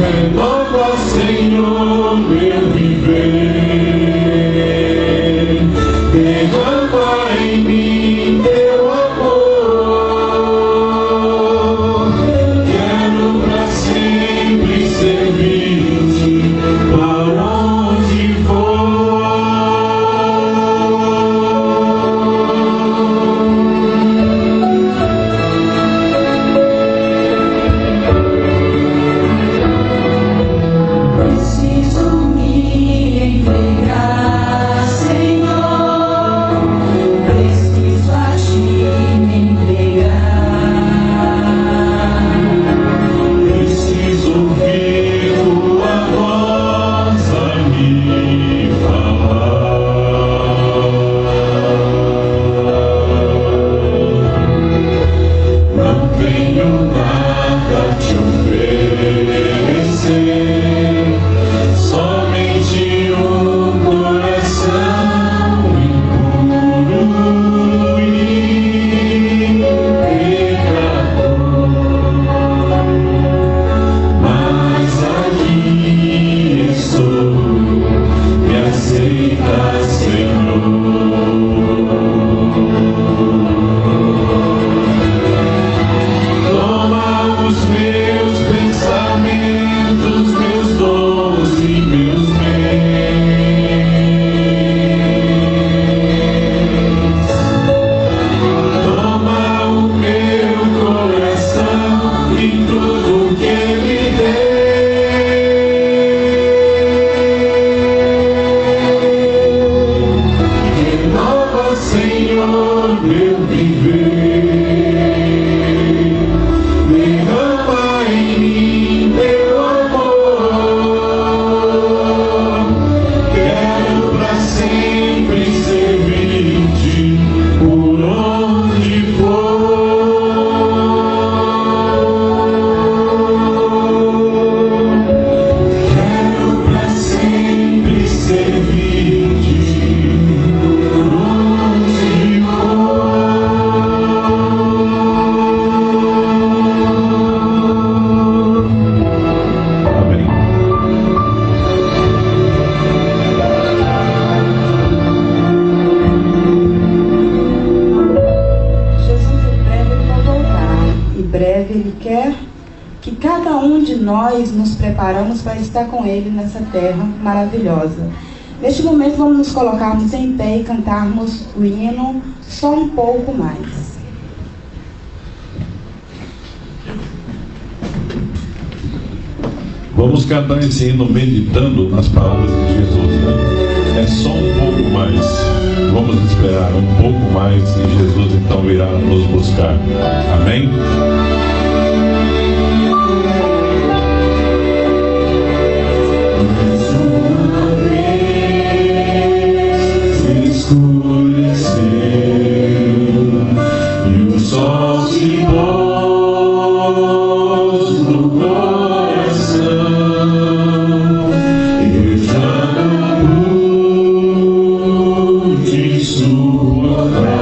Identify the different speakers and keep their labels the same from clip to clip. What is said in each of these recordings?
Speaker 1: Renova, Senhor, meu viver. Derrama em mim teu amor. Quero pra sempre servir-te para onde for.
Speaker 2: Preciso me entregar, Senhor. Preciso a ti me entregar.
Speaker 1: Preciso ouvir tua voz a me falar. Não tenho nada a te oferecer, somente um coração impuro e pecador. Mas aqui estou, me aceita, Senhor. Toma os meus pensamentos, meus dons e meus bens. Toma o meu coração e tudo que ele tem. Renova, Senhor, meu viver. Derrama em mim teu amor. Quero pra sempre servir-te por onde for. Quero pra sempre servir-te por onde for. Amém.
Speaker 3: Jesus em breve ele vai voltar. Em breve ele quer que cada um de nós nos preparamos para estar com ele nessa terra maravilhosa. Neste momento vamos nos colocarmos em pé e cantarmos o hino Só um Pouco Mais.
Speaker 1: Vamos cantar esse hino meditando nas palavras de Jesus, né? É só um pouco mais. Vamos esperar um pouco mais e Jesus então virá nos buscar. Amém? Mais uma vez escureceu e o sol se pôs no coração. Eu já não pude suportar.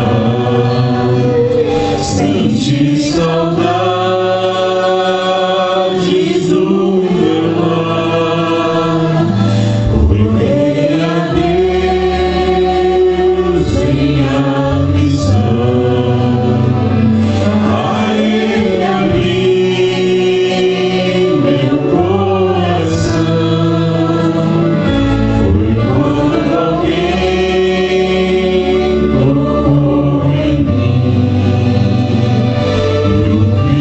Speaker 1: Senti saudades do meu lar. Orei a Deus em aflição. A Ele abri meu coração. Foi quando alguém tocou em mim. Eu vi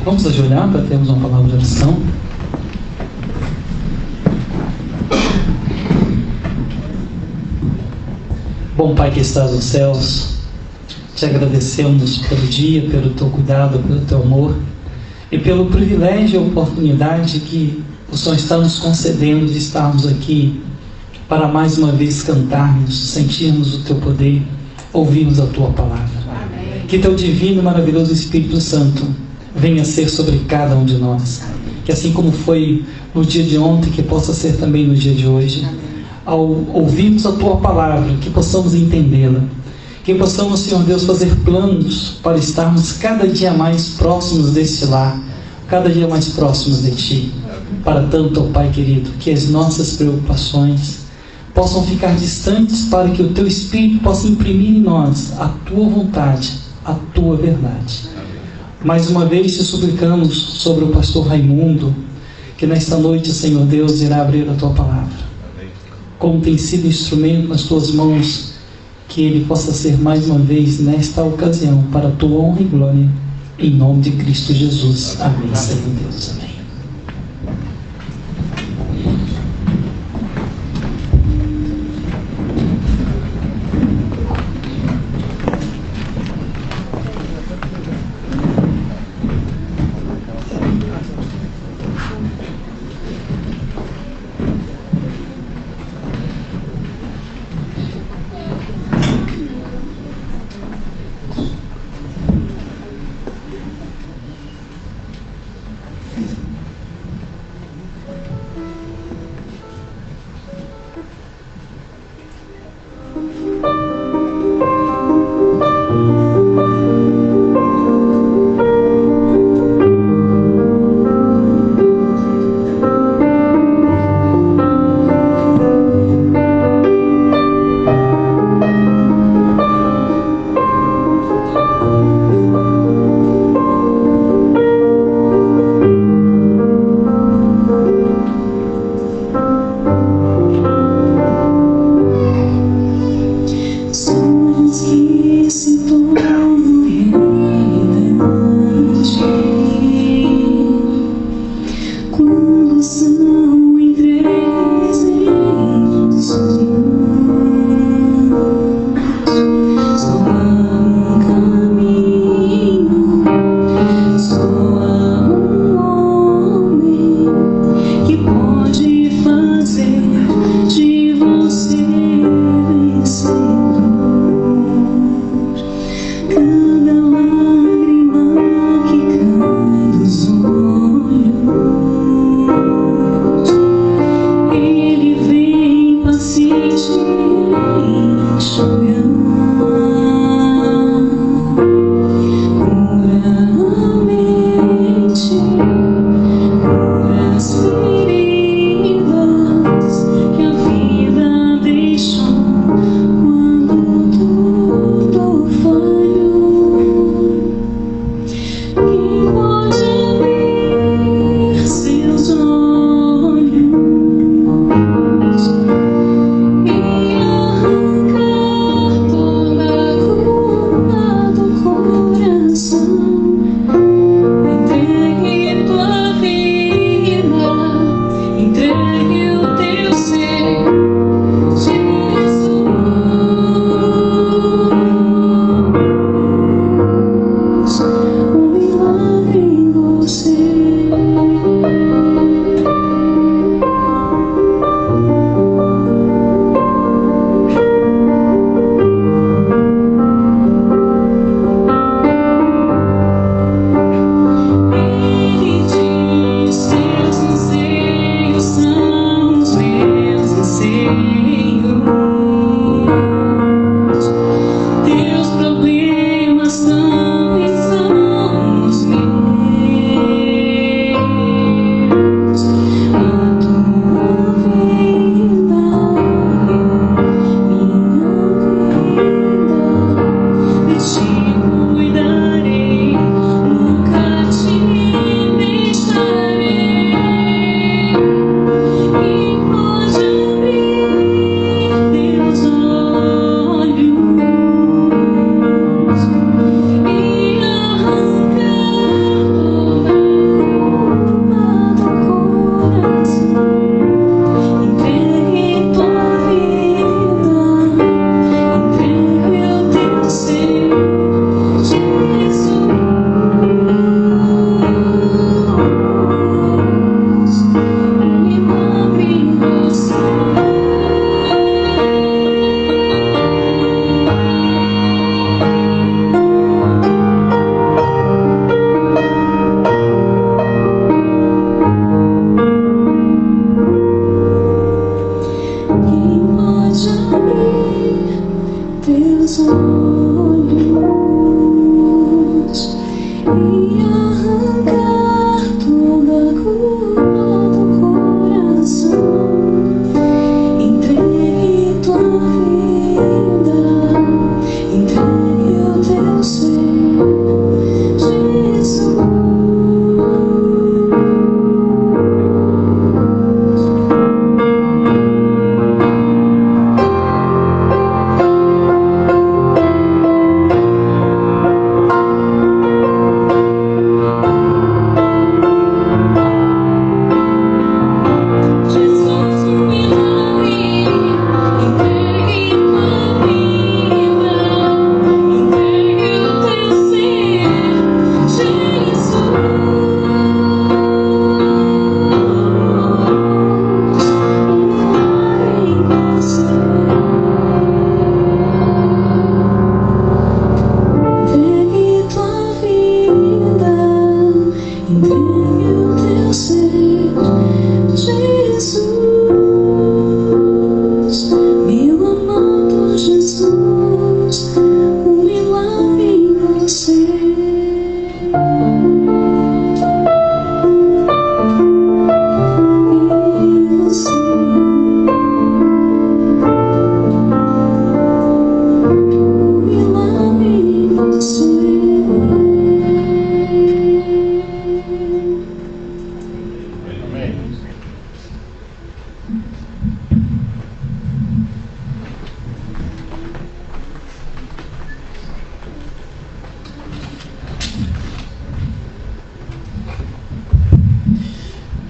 Speaker 4: Vamos ajoelhar para termos uma palavra de oração. Bom Pai que estás nos céus, te agradecemos pelo dia, pelo teu cuidado, pelo teu amor e pelo privilégio e oportunidade que o Senhor está nos concedendo de estarmos aqui para mais uma vez cantarmos, sentirmos o teu poder, ouvirmos a tua palavra. Amém. Que teu divino e maravilhoso Espírito Santo venha ser sobre cada um de nós, que assim como foi no dia de ontem, que possa ser também no dia de hoje. Ao ouvirmos a tua palavra, que possamos entendê-la, que possamos, Senhor Deus, fazer planos para estarmos cada dia mais próximos deste lar, cada dia mais próximos de ti. Para tanto, ó Pai querido, que as nossas preocupações possam ficar distantes, para que o teu Espírito possa imprimir em nós a tua vontade, a tua verdade. Mais uma vez te suplicamos sobre o pastor Raimundo, que nesta noite, Senhor Deus, irá abrir a tua palavra. Como tem sido instrumento nas tuas mãos, que ele possa ser mais uma vez nesta ocasião para a tua honra e glória, em nome de Cristo Jesus. Amém, Senhor Deus. Amém.
Speaker 2: teus olhos e arrancar toda a culpa do coração. Entregue tua vida, entregue o teu ser, Jesus.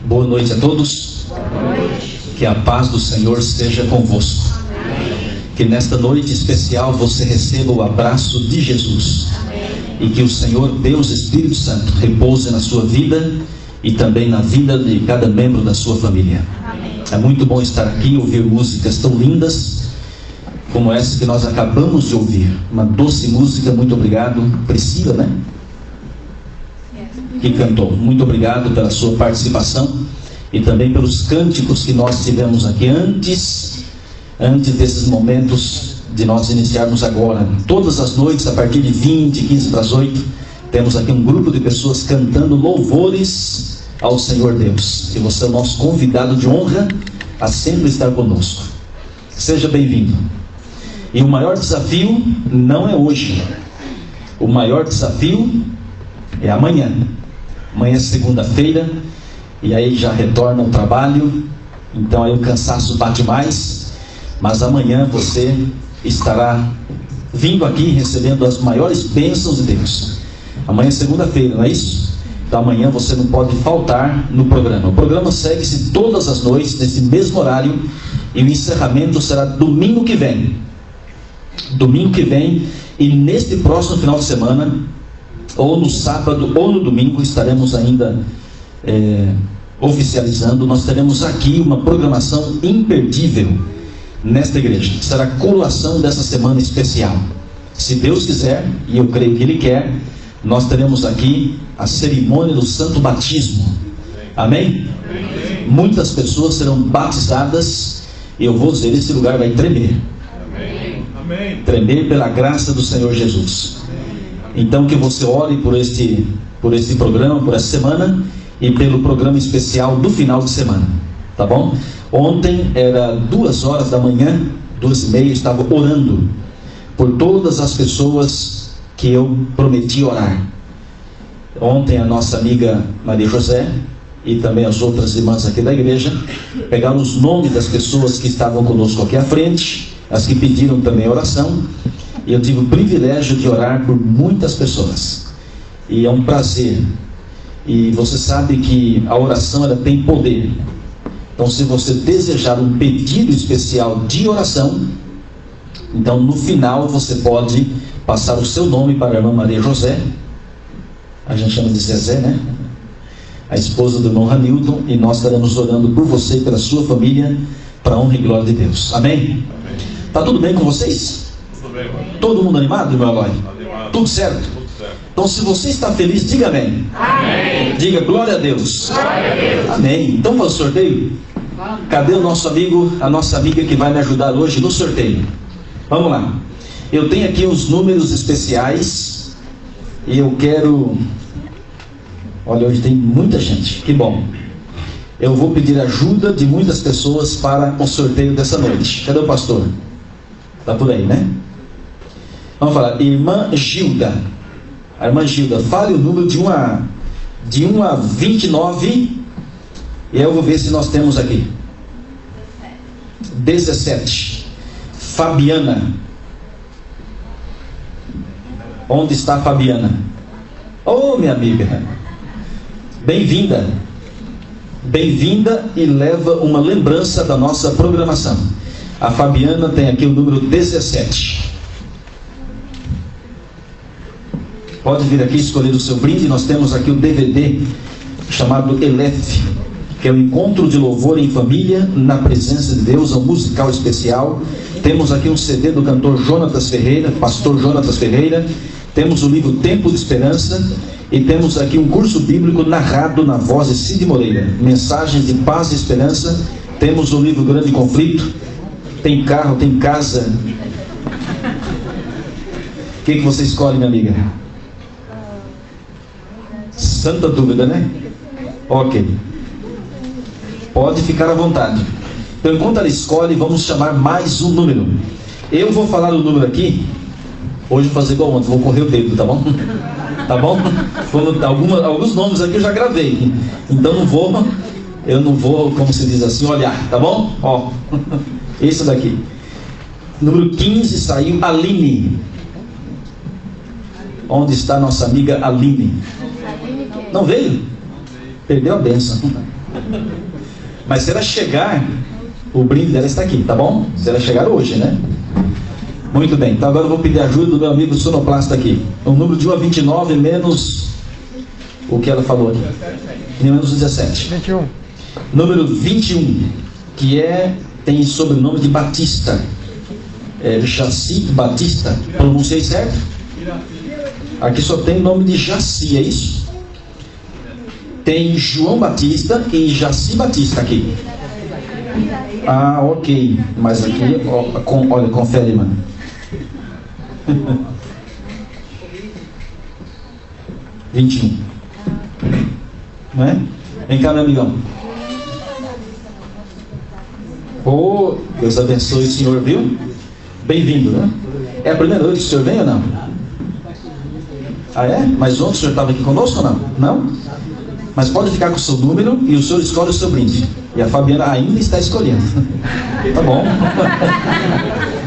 Speaker 5: Boa noite a todos. Que a paz do Senhor seja convosco. Que nesta noite especial você receba o abraço de Jesus. E que o Senhor Deus Espírito Santo repouse na sua vida e também na vida de cada membro da sua família. É muito bom estar aqui e ouvir músicas tão lindas como essa que nós acabamos de ouvir. Uma doce música, muito obrigado. Priscila, né? Que cantou. Muito obrigado pela sua participação e também pelos cânticos que nós tivemos aqui antes desses momentos de nós iniciarmos agora. Todas as noites, a partir de 15 para as 8, temos aqui um grupo de pessoas cantando louvores ao Senhor Deus. E você é o nosso convidado de honra a sempre estar conosco. Seja bem-vindo. E o maior desafio não é hoje. O maior desafio é amanhã. Amanhã é segunda-feira, e aí já retorna ao trabalho, então aí o cansaço bate mais, mas amanhã você estará vindo aqui recebendo as maiores bênçãos de Deus. Amanhã é segunda-feira, não é isso? Então amanhã você não pode faltar no programa. O programa segue-se todas as noites, nesse mesmo horário, e o encerramento será domingo que vem. Domingo que vem, e neste próximo final de semana, ou no sábado ou no domingo, estaremos ainda oficializando. Nós teremos aqui uma programação imperdível nesta igreja. Será a coroação dessa semana especial. Se Deus quiser, e eu creio que Ele quer, nós teremos aqui a cerimônia do Santo Batismo. Amém? Amém. Muitas pessoas serão batizadas, e eu vou dizer, esse lugar vai tremer. Amém. Tremer pela graça do Senhor Jesus. Então que você ore por este programa, por essa semana, e pelo programa especial do final de semana, tá bom? Ontem era 2 horas da manhã, 2h30, eu estava orando por todas as pessoas que eu prometi orar. Ontem a nossa amiga Maria José e também as outras irmãs aqui da igreja pegaram os nomes das pessoas que estavam conosco aqui à frente, as que pediram também oração. E eu tive o privilégio de orar por muitas pessoas. E é um prazer. E você sabe que a oração ela tem poder. Então se você desejar um pedido especial de oração, então no final você pode passar o seu nome para a irmã Maria José. A gente chama de Zezé, né? A esposa do irmão Ranilton. E nós estaremos orando por você e pela sua família, para a honra e glória de Deus. Amém? Está tudo bem com vocês? Todo mundo animado, irmão Eloy? Tudo certo? Então se você está feliz, diga amém. Amém. Diga glória a Deus. Glória a Deus. Amém. Então vamos ao sorteio? Cadê o nosso amigo, a nossa amiga que vai me ajudar hoje no sorteio? Vamos lá. Eu tenho aqui os números especiais e eu quero... Olha, hoje tem muita gente, que bom. Eu vou pedir ajuda de muitas pessoas para o sorteio dessa noite. Cadê o pastor? Está por aí, né? Vamos falar, irmã Gilda. A irmã Gilda, fale o número de 1 a 29. E eu vou ver se nós temos aqui. 17. Fabiana. Onde está a Fabiana? Oh, minha amiga. Bem-vinda. Bem-vinda e leva uma lembrança da nossa programação. A Fabiana tem aqui o número 17. Pode vir aqui escolher o seu brinde. Nós temos aqui o DVD chamado Elef, que é o Encontro de Louvor em Família, na Presença de Deus, um musical especial. Temos aqui um CD do cantor Jonatas Ferreira, pastor Jonatas Ferreira. Temos o livro Tempo de Esperança. E temos aqui um curso bíblico narrado na voz de Cid Moreira. Mensagens de paz e esperança. Temos o livro Grande Conflito. Tem carro, tem casa. O que você escolhe, minha amiga? Santa dúvida, né? Ok. Pode ficar à vontade. Então, enquanto ela escolhe, vamos chamar mais um número. Eu vou falar o número aqui. Hoje vou fazer igual ontem, vou correr o dedo, tá bom? Tá bom? Alguns nomes aqui eu já gravei. Então eu não vou, como se diz assim, olhar, tá bom? Ó, esse daqui. Número 15 saiu Aline. Onde está nossa amiga Aline? Não veio? Perdeu a bênção. Mas se ela chegar, o brinde dela está aqui, tá bom? Se ela chegar hoje, né? Muito bem, então agora eu vou pedir ajuda do meu amigo sonoplasta aqui. O número de 1 a 29 menos o que ela falou aqui. Menos 17.
Speaker 6: 21.
Speaker 5: Número 21, que tem sobrenome de Batista. Jaci Batista. Pronunciei certo? Aqui só tem nome de Jaci, é isso? Tem João Batista e Jaci Batista aqui. Ah, ok. Mas aqui, olha, confere, mano. (21) Não é? Vem cá, meu amigão. Oh, Deus abençoe o senhor, viu? Bem-vindo, né? É a primeira vez que o senhor vem ou não? Ah, é? Mas ontem o senhor estava aqui conosco ou não? Não? Mas pode ficar com o seu número e o senhor escolhe o seu brinde. E a Fabiana ainda está escolhendo. Tá bom.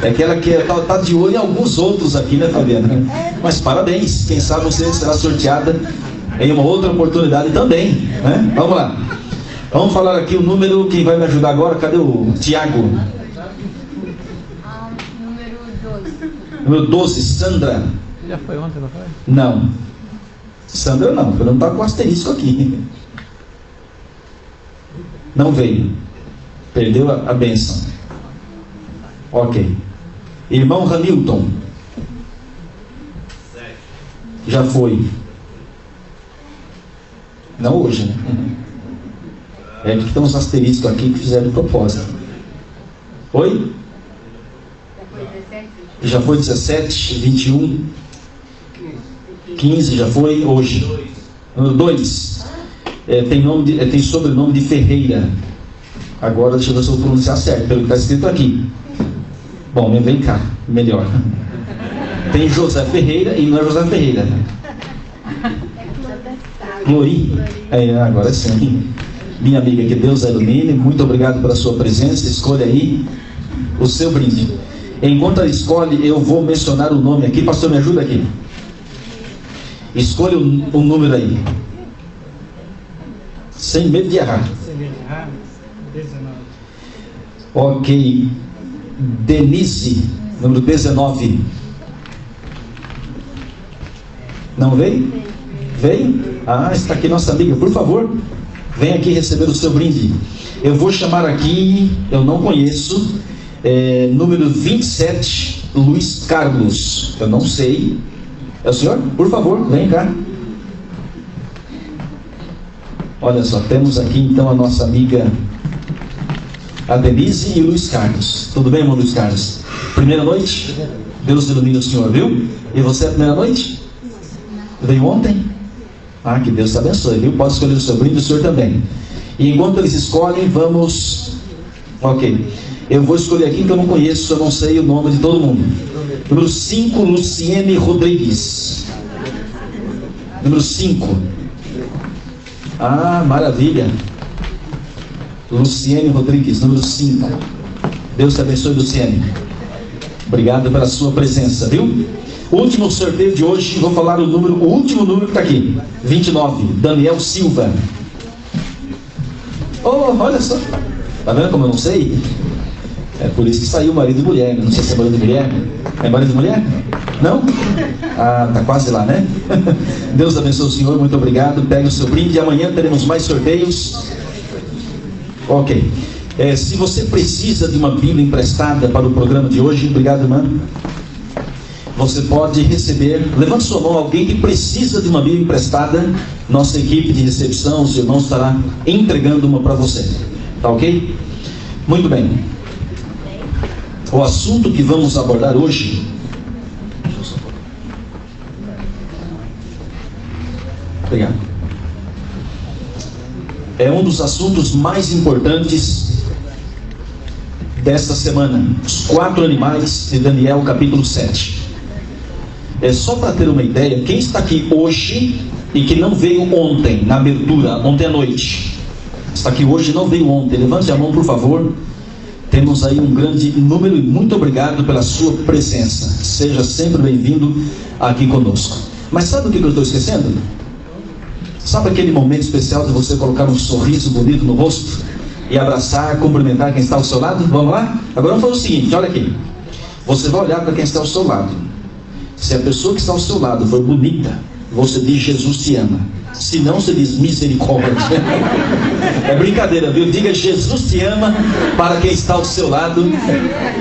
Speaker 5: É que ela está de olho em alguns outros aqui, né, Fabiana? Mas parabéns. Quem sabe você será sorteada em uma outra oportunidade também, né? Vamos lá. Vamos falar aqui o número. Quem vai me ajudar agora? Cadê o Tiago?
Speaker 2: Número 12.
Speaker 5: Número 12, Sandra.
Speaker 6: Já foi ontem, não foi?
Speaker 5: Não. Sandra não, ela não está com asterisco aqui. Não veio. Perdeu a bênção. Ok. Irmão Hamilton. Já foi. Não hoje, né? É que tem uns asteriscos aqui que fizeram de propósito. Oi? Já foi 17, 21, 15, já foi hoje. Número 2. Tem sobrenome de Ferreira. Agora deixa eu ver se eu vou pronunciar certo, pelo que está escrito aqui. Bom, vem cá, melhor. Tem José Ferreira e não é José Ferreira. Glori. Agora sim. Minha amiga, que Deus a ilumine. Muito obrigado pela sua presença. Escolha aí o seu brinde. Enquanto ela escolhe, eu vou mencionar o nome aqui. Pastor, me ajuda aqui. Escolha o número aí. Sem medo de errar.
Speaker 4: Sem medo de errar. 19.
Speaker 5: Ok. Denise, número 19. Não veio? Veio? Ah, está aqui nossa amiga. Por favor, vem aqui receber o seu brinde. Eu vou chamar aqui, eu não conheço, número 27, Luiz Carlos. Eu não sei. É o senhor? Por favor, vem cá. Olha só, temos aqui então a nossa amiga, a Denise e o Luiz Carlos. Tudo bem, irmão Luiz Carlos? Primeira noite? Deus ilumine o senhor, viu? E você é a primeira noite? Veio ontem? Ah, que Deus te abençoe, viu? Pode escolher o seu brinde, o senhor também. E enquanto eles escolhem, vamos... Ok. Eu vou escolher aqui que eu não conheço, eu não sei o nome de todo mundo. Número 5, Luciene Rodrigues. Número 5. Ah, maravilha. Luciene Rodrigues, número 5. Deus te abençoe, Luciene. Obrigado pela sua presença, viu? Último sorteio de hoje, vou falar o último número que está aqui. 29, Daniel Silva. Oh, olha só. Tá vendo como eu não sei? É por isso que saiu marido e mulher, né? Não sei se é marido e mulher. É marido e mulher? Não? Ah, tá quase lá, né? Deus abençoe o senhor, muito obrigado. Pegue o seu brinde e amanhã teremos mais sorteios. Ok. Se você precisa de uma Bíblia emprestada para o programa de hoje, obrigado, irmã. Você pode receber, levante sua mão, alguém que precisa de uma Bíblia emprestada. Nossa equipe de recepção, os irmãos estará entregando uma para você. Tá ok? Muito bem. O assunto que vamos abordar hoje obrigado. É um dos assuntos mais importantes desta semana. Os 4 animais de Daniel, capítulo 7. É só para ter uma ideia, quem está aqui hoje e que não veio ontem, na abertura, ontem à noite, está aqui hoje e não veio ontem, levante a mão, por favor. Temos aí um grande número e muito obrigado pela sua presença. Seja sempre bem-vindo aqui conosco. Mas sabe o que eu estou esquecendo? Sabe aquele momento especial de você colocar um sorriso bonito no rosto e abraçar, cumprimentar quem está ao seu lado? Vamos lá? Agora vamos fazer o seguinte, olha aqui. Você vai olhar para quem está ao seu lado. Se a pessoa que está ao seu lado for bonita, você diz: Jesus te ama. Se não, você diz: misericórdia. É brincadeira, viu? Diga: Jesus te ama para quem está ao seu lado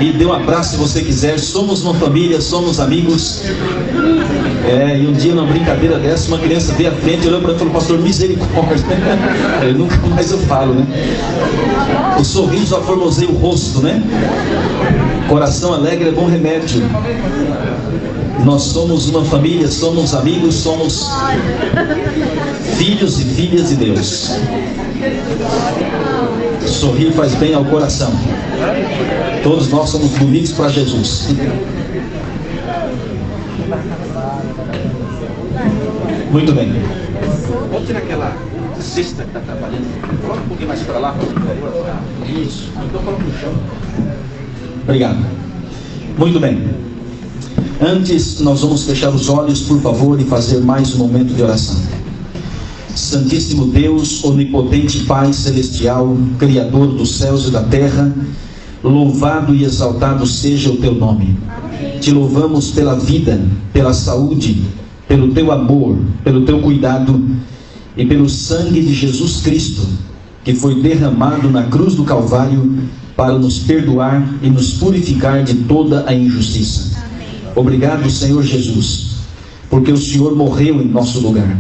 Speaker 5: e dê um abraço se você quiser. Somos uma família, somos amigos. E um dia, numa brincadeira dessa, uma criança veio à frente, olhou para mim e falou: pastor, misericórdia. Eu nunca mais eu falo, né? O sorriso aformoseia o rosto, né? Coração alegre é bom remédio. Nós somos uma família, somos amigos, somos filhos e filhas de Deus. Sorrir faz bem ao coração. Todos nós somos bonitos para Jesus. Muito bem. Vamos tirar aquela cesta que está trabalhando. Coloca um pouquinho mais para lá. Isso. Então coloca no chão. Obrigado. Muito bem. Antes, nós vamos fechar os olhos, por favor, e fazer mais um momento de oração. Santíssimo Deus, onipotente Pai celestial, Criador dos céus e da terra, louvado e exaltado seja o teu nome. Te louvamos pela vida, pela saúde, pelo teu amor, pelo teu cuidado e pelo sangue de Jesus Cristo, que foi derramado na cruz do Calvário para nos perdoar e nos purificar de toda a injustiça. Obrigado, Senhor Jesus, porque o Senhor morreu em nosso lugar.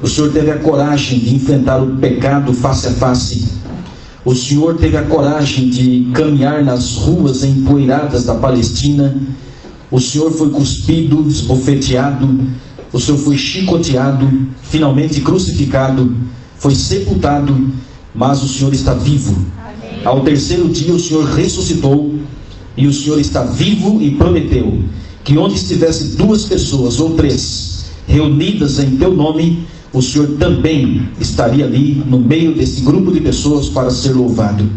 Speaker 5: O Senhor teve a coragem de enfrentar o pecado face a face. O Senhor teve a coragem de caminhar nas ruas empoeiradas da Palestina. O Senhor foi cuspido, esbofeteado. O Senhor foi chicoteado, finalmente crucificado, foi sepultado, mas o Senhor está vivo. Ao terceiro dia o Senhor ressuscitou e o Senhor está vivo e prometeu que onde estivesse 2 pessoas ou 3 reunidas em teu nome, o Senhor também estaria ali no meio desse grupo de pessoas para ser louvado.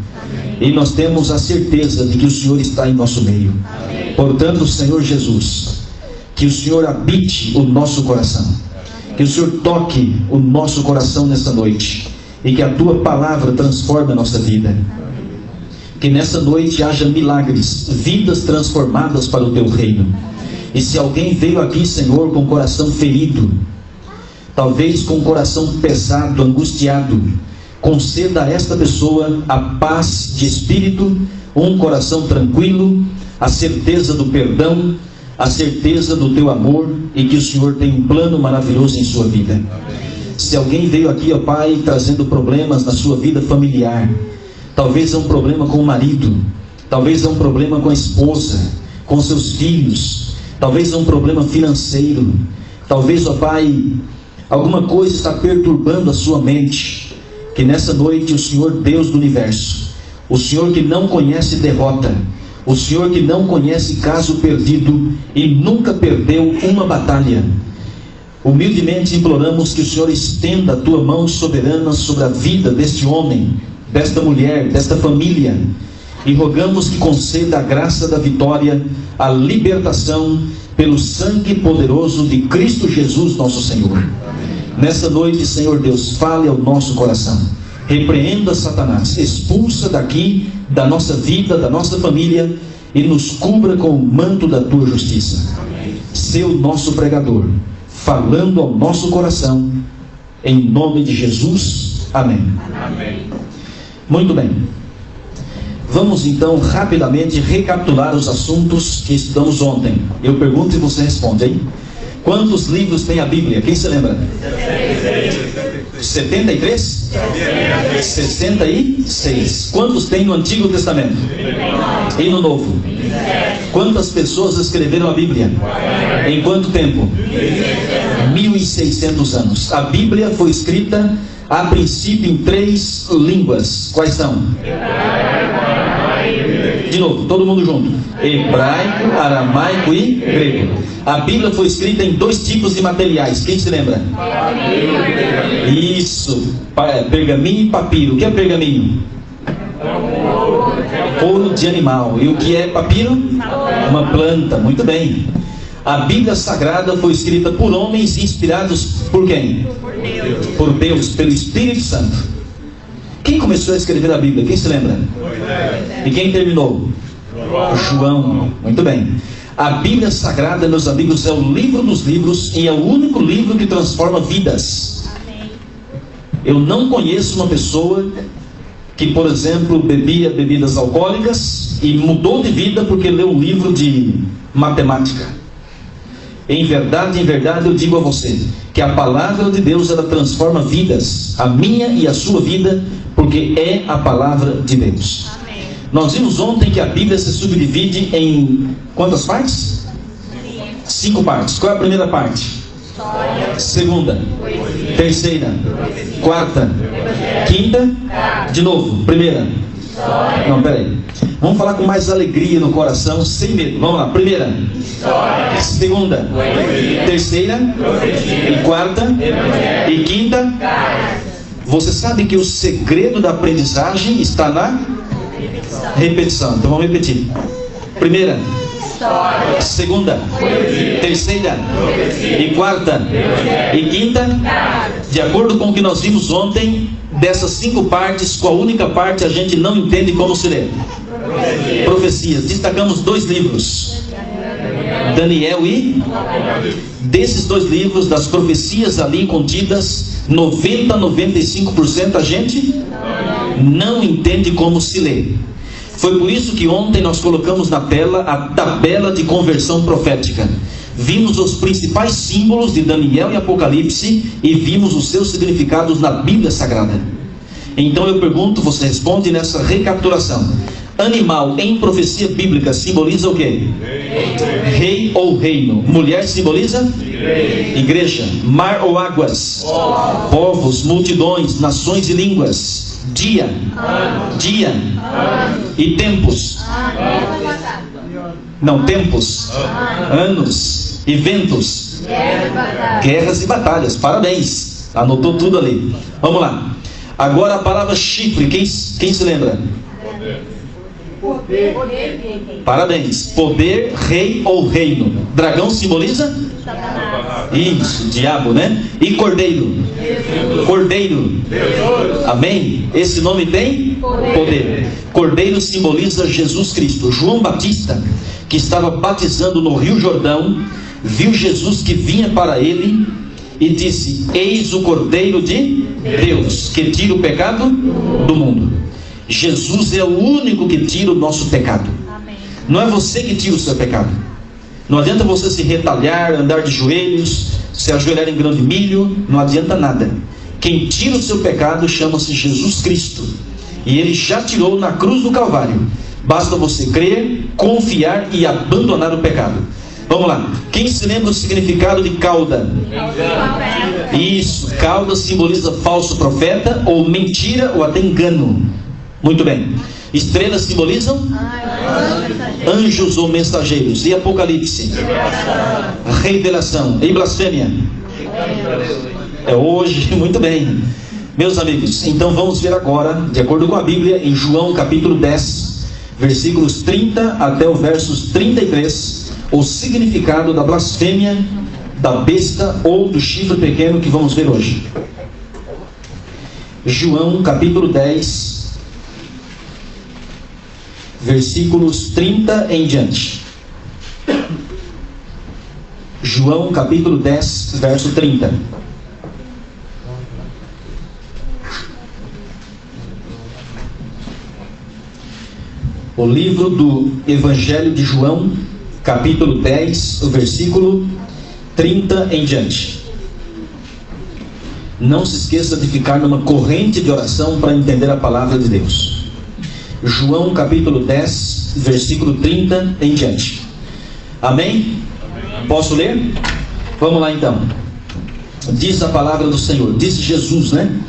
Speaker 5: E nós temos a certeza de que o Senhor está em nosso meio. Portanto, Senhor Jesus, que o Senhor habite o nosso coração, que o Senhor toque o nosso coração nessa noite e que a tua palavra transforme a nossa vida. Que nessa noite haja milagres, vidas transformadas para o teu reino. E se alguém veio aqui, Senhor, com o coração ferido, talvez com o coração pesado, angustiado, conceda a esta pessoa a paz de espírito, um coração tranquilo, a certeza do perdão, a certeza do teu amor, e que o Senhor tem um plano maravilhoso em sua vida. Se alguém veio aqui, ó Pai, trazendo problemas na sua vida familiar, talvez é um problema com o marido, talvez é um problema com a esposa, com seus filhos, talvez é um problema financeiro, talvez, ó Pai, alguma coisa está perturbando a sua mente. Que nessa noite o Senhor Deus do universo, o Senhor que não conhece derrota, o Senhor que não conhece caso perdido e nunca perdeu uma batalha, humildemente imploramos que o Senhor estenda a tua mão soberana sobre a vida deste homem, desta mulher, desta família, e rogamos que conceda a graça da vitória, a libertação pelo sangue poderoso de Cristo Jesus nosso Senhor. Nessa noite, Senhor Deus, fale ao nosso coração, repreenda Satanás, expulsa daqui da nossa vida, da nossa família, e nos cubra com o manto da tua justiça. Ser o nosso pregador, falando ao nosso coração, em nome de Jesus, amém.
Speaker 6: Amém.
Speaker 5: Muito bem, vamos então rapidamente recapitular os assuntos que estudamos ontem. Eu pergunto e você responde, hein? Quantos livros tem a Bíblia? Quem se lembra? 73? 66. Quantos tem no Antigo Testamento? E no Novo? Quantas pessoas escreveram a Bíblia? Em quanto tempo? 1600 anos. A Bíblia foi escrita a princípio em 3 línguas. Quais são? De novo, todo mundo junto. Hebraico, aramaico e grego. A Bíblia foi escrita em 2 tipos de materiais. Quem se lembra? Isso, pergaminho e papiro. O que é pergaminho? Ouro de animal. E o que é papiro? Uma planta. Muito bem. A Bíblia Sagrada foi escrita por homens inspirados por quem? Por Deus, pelo Espírito Santo. Quem começou a escrever a Bíblia? Quem se lembra? E quem terminou? João. Muito bem. A Bíblia Sagrada, meus amigos, é o livro dos livros e é o único livro que transforma vidas. Eu não conheço uma pessoa que, por exemplo, bebia bebidas alcoólicas e mudou de vida porque leu um livro de matemática. Em verdade, eu digo a você que a palavra de Deus, ela transforma vidas, a minha e a sua vida, porque é a palavra de Deus. Amém. Nós vimos ontem que a Bíblia se subdivide em quantas partes? 5 partes. Qual é a primeira parte? História. Segunda. Poesia. Terceira. Poesia. Quarta. Quinta. De novo. Primeira. História. Não, peraí. Vamos falar com mais alegria no coração, sem medo. Vamos lá. Primeira. História. Segunda. Poesia. Terceira. Poesia. E quarta. Evangelho. E quinta. Você sabe que o segredo da aprendizagem está na repetição. Então vamos repetir. Primeira. História. Segunda. Poesia. Terceira. Poesia. E quarta. Poesia. E quinta. De acordo com o que nós vimos ontem, dessas 5 partes, qual a única parte a gente não entende como se lê? Profecias. Destacamos 2 livros, Daniel e... Desses 2 livros, das profecias ali contidas, 95% a gente não entende como se lê. Foi por isso que ontem nós colocamos na tela a tabela de conversão profética. Vimos os principais símbolos de Daniel e Apocalipse e vimos os seus significados na Bíblia Sagrada. Então eu pergunto, você responde nessa recapitulação. Animal em profecia bíblica simboliza o quê? Rei ou reino. Mulher simboliza? Igreja. Mar ou águas? Povos, multidões, nações e línguas. Dia. E tempos. Não, tempos. Anos. Eventos. Guerras e batalhas. Parabéns. Anotou tudo ali. Vamos lá. Agora a palavra chifre. Quem se lembra?
Speaker 6: Poder.
Speaker 5: Parabéns. Poder, rei ou reino. Dragão simboliza? Isso, diabo, né? E cordeiro? Cordeiro. Amém? Esse nome tem? Poder. Cordeiro simboliza Jesus Cristo. João Batista, que estava batizando no Rio Jordão, viu Jesus que vinha para ele e disse: eis o Cordeiro de Deus, que tira o pecado do mundo. Jesus é o único que tira o nosso pecado. Amém. Não é você que tira o seu pecado. Não adianta você se retalhar, andar de joelhos, se ajoelhar em grão de milho, não adianta nada. Quem tira o seu pecado chama-se Jesus Cristo. E Ele já tirou na cruz do Calvário. Basta você crer, confiar e abandonar o pecado. Vamos lá. Quem se lembra do significado de cauda? Isso, cauda simboliza falso profeta, ou mentira, ou até engano. Muito bem. Estrelas simbolizam anjos ou mensageiros. E Apocalipse? Revelação. E blasfêmia? É hoje, muito bem. Meus amigos, então vamos ver agora, de acordo com a Bíblia, em João capítulo 10, versículos 30 até o versos 33, o significado da blasfêmia, da besta ou do chifre pequeno que vamos ver hoje. João capítulo 10, versículos 30 em diante. João capítulo 10, verso 30. O livro do Evangelho de João, capítulo 10, o versículo 30 em diante. Não se esqueça de ficar numa corrente de oração para entender a palavra de Deus. João, capítulo 10, versículo 30 em diante. Amém? Posso ler? Vamos lá então. Diz a palavra do Senhor, diz Jesus, né?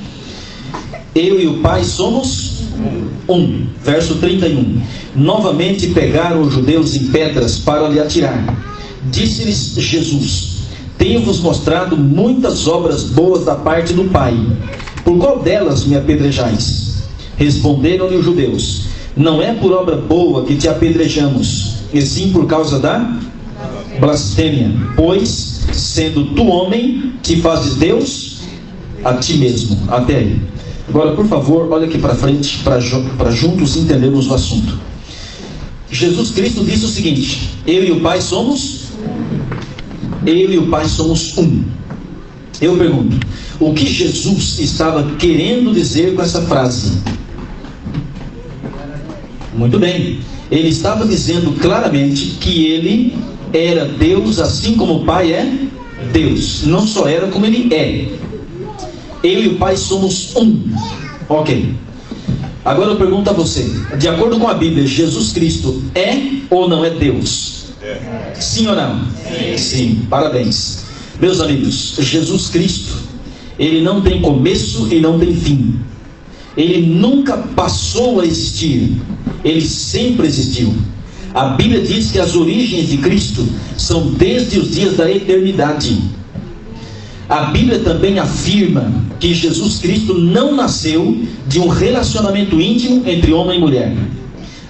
Speaker 5: Eu e o Pai somos um. Verso 31. Novamente pegaram os judeus em pedras para lhe atirar. Disse-lhes Jesus: tenho-vos mostrado muitas obras boas da parte do Pai. Por qual delas me apedrejais? Responderam-lhe os judeus: não é por obra boa que te apedrejamos, e sim por causa da blasfêmia. Pois, sendo tu homem, te fazes Deus a ti mesmo. Até aí. Agora, por favor, olha aqui para frente, para juntos entendermos o assunto. Jesus Cristo disse o seguinte: eu e o Pai somos um. Eu pergunto, o que Jesus estava querendo dizer com essa frase? Muito bem, ele estava dizendo claramente que ele era Deus, assim como o Pai é Deus. Não só era, como ele é. Eu e o Pai somos um. Ok. Agora eu pergunto a você, de acordo com a Bíblia, Jesus Cristo é ou não é Deus? Sim ou não? Sim. Parabéns. Meus amigos, Jesus Cristo, ele não tem começo e não tem fim. Ele nunca passou a existir. Ele sempre existiu. A Bíblia diz que as origens de Cristo são desde os dias da eternidade. A Bíblia também afirma que Jesus Cristo não nasceu de um relacionamento íntimo entre homem e mulher.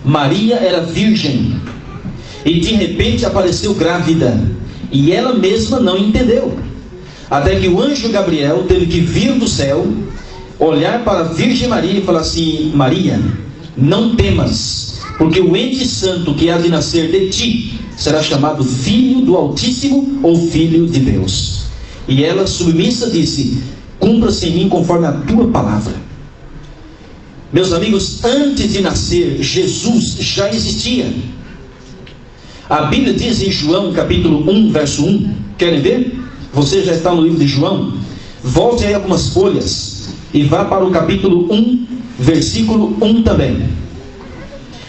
Speaker 5: Maria era virgem e de repente apareceu grávida, e ela mesma não entendeu, até que o anjo Gabriel teve que vir do céu, olhar para a Virgem Maria e falar assim: Maria, não temas, porque o ente santo que há de nascer de ti será chamado Filho do Altíssimo, ou Filho de Deus. E ela, submissa, disse: cumpra-se em mim conforme a tua palavra. Meus amigos, antes de nascer, Jesus já existia. A Bíblia diz em João capítulo 1, verso 1. Querem ver? Você já está no livro de João. Volte aí algumas folhas e vá para o capítulo 1, versículo 1 também.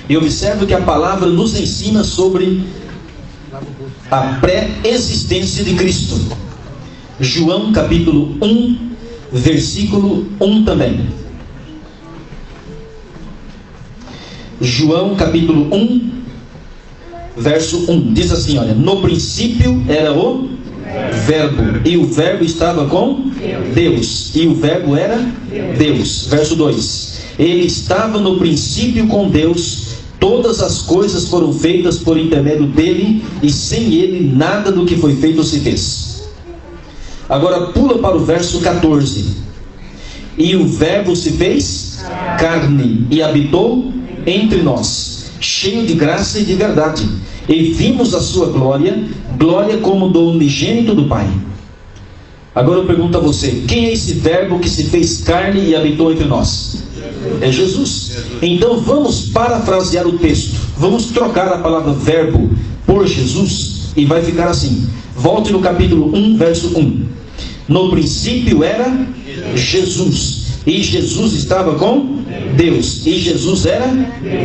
Speaker 5: E observe que a palavra nos ensina sobre a pré-existência de Cristo. João capítulo 1, versículo 1 também. João capítulo 1, verso 1. Diz assim, olha: no princípio era o Verbo, e o Verbo estava com Deus, e o Verbo era Deus. Verso 2. Ele estava no princípio com Deus. Todas as coisas foram feitas por intermédio dele, e sem ele nada do que foi feito se fez. Agora pula para o verso 14. E o Verbo se fez carne e habitou entre nós, cheio de graça e de verdade, e vimos a sua glória, glória como do unigênito do Pai. Agora eu pergunto a você: quem é esse Verbo que se fez carne e habitou entre nós? É Jesus. Então vamos parafrasear o texto, vamos trocar a palavra verbo por Jesus, e vai ficar assim. Volte no capítulo 1, verso 1. No princípio era Jesus, e Jesus estava com Deus, e Jesus era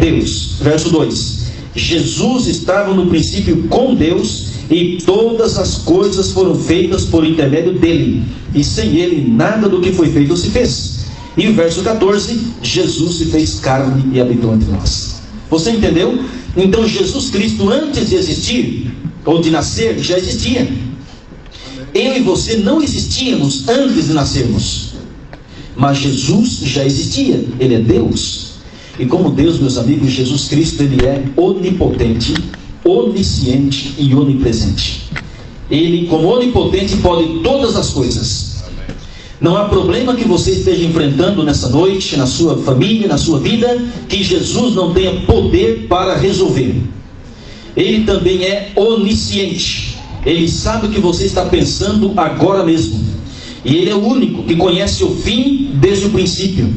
Speaker 5: Deus. Verso 2. Jesus estava no princípio com Deus, e todas as coisas foram feitas por intermédio dele, e sem ele nada do que foi feito se fez. E o verso 14, Jesus se fez carne e habitou entre nós. Você entendeu? Então Jesus Cristo, antes de existir, ou de nascer, já existia. Eu e você não existíamos antes de nascermos, mas Jesus já existia. Ele é Deus. E como Deus, meus amigos, Jesus Cristo, Ele é onipotente, onisciente e onipresente. Ele, como onipotente, pode todas as coisas. Não há problema que você esteja enfrentando nessa noite, na sua família, na sua vida, que Jesus não tenha poder para resolver. Ele também é onisciente. Ele sabe o que você está pensando agora mesmo. E Ele é o único que conhece o fim desde o princípio.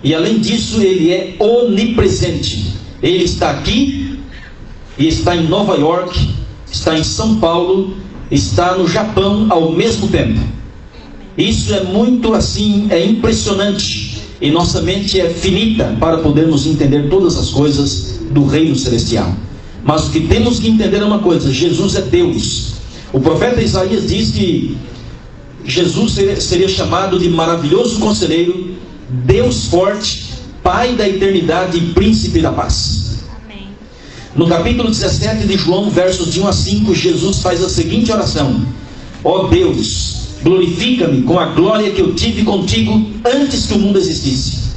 Speaker 5: E além disso, Ele é onipresente. Ele está aqui e está em Nova York, está em São Paulo, está no Japão ao mesmo tempo. Isso é muito assim, é impressionante. E nossa mente é finita para podermos entender todas as coisas do reino celestial. Mas o que temos que entender é uma coisa: Jesus é Deus. O profeta Isaías diz que Jesus seria chamado de maravilhoso conselheiro, Deus forte, Pai da eternidade e príncipe da paz. Amém. No capítulo 17 de João, versos de 1 a 5, Jesus faz a seguinte oração: ó Deus, glorifica-me com a glória que eu tive contigo antes que o mundo existisse.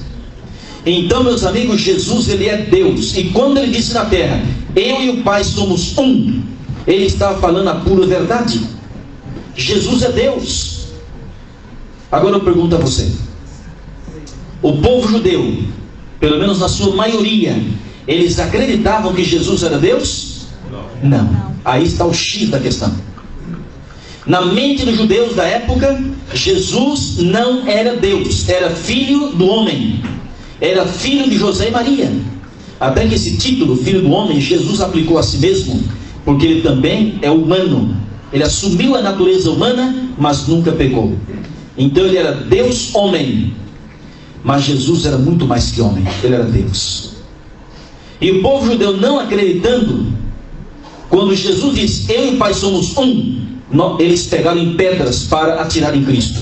Speaker 5: Então, meus amigos, Jesus, Ele é Deus. E quando Ele disse na terra, eu e o Pai somos um, Ele estava falando a pura verdade. Jesus é Deus. Agora eu pergunto a você: o povo judeu, pelo menos na sua maioria, eles acreditavam que Jesus era Deus? Não. Aí está o X da questão. Na mente dos judeus da época, Jesus não era Deus, era filho do homem, era filho de José e Maria. Até que esse título, filho do homem, Jesus aplicou a si mesmo, porque Ele também é humano. Ele assumiu a natureza humana, mas nunca pecou. Então Ele era Deus homem. Mas Jesus era muito mais que homem, Ele era Deus. E o povo judeu, não acreditando, quando Jesus disse, eu e o Pai somos um, eles pegaram em pedras para atirar em Cristo.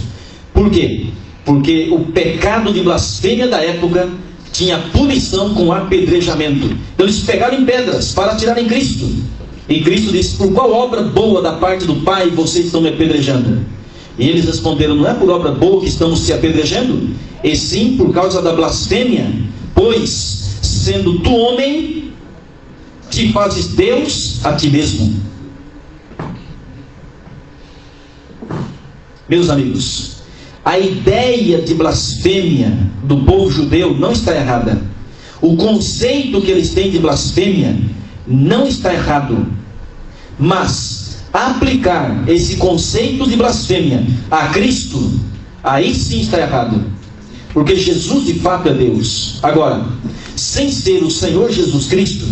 Speaker 5: Por quê? Porque o pecado de blasfêmia da época tinha punição com apedrejamento. Então eles pegaram em pedras para atirar em Cristo. E Cristo disse, por qual obra boa da parte do Pai vocês estão me apedrejando? E eles responderam, não é por obra boa que estamos se apedrejando, e sim por causa da blasfêmia, pois, sendo tu homem, te fazes Deus a ti mesmo. Meus amigos, a ideia de blasfêmia do povo judeu não está errada. O conceito que eles têm de blasfêmia não está errado. Mas aplicar esse conceito de blasfêmia a Cristo, aí sim está errado. Porque Jesus de fato é Deus. Agora, sem ser o Senhor Jesus Cristo,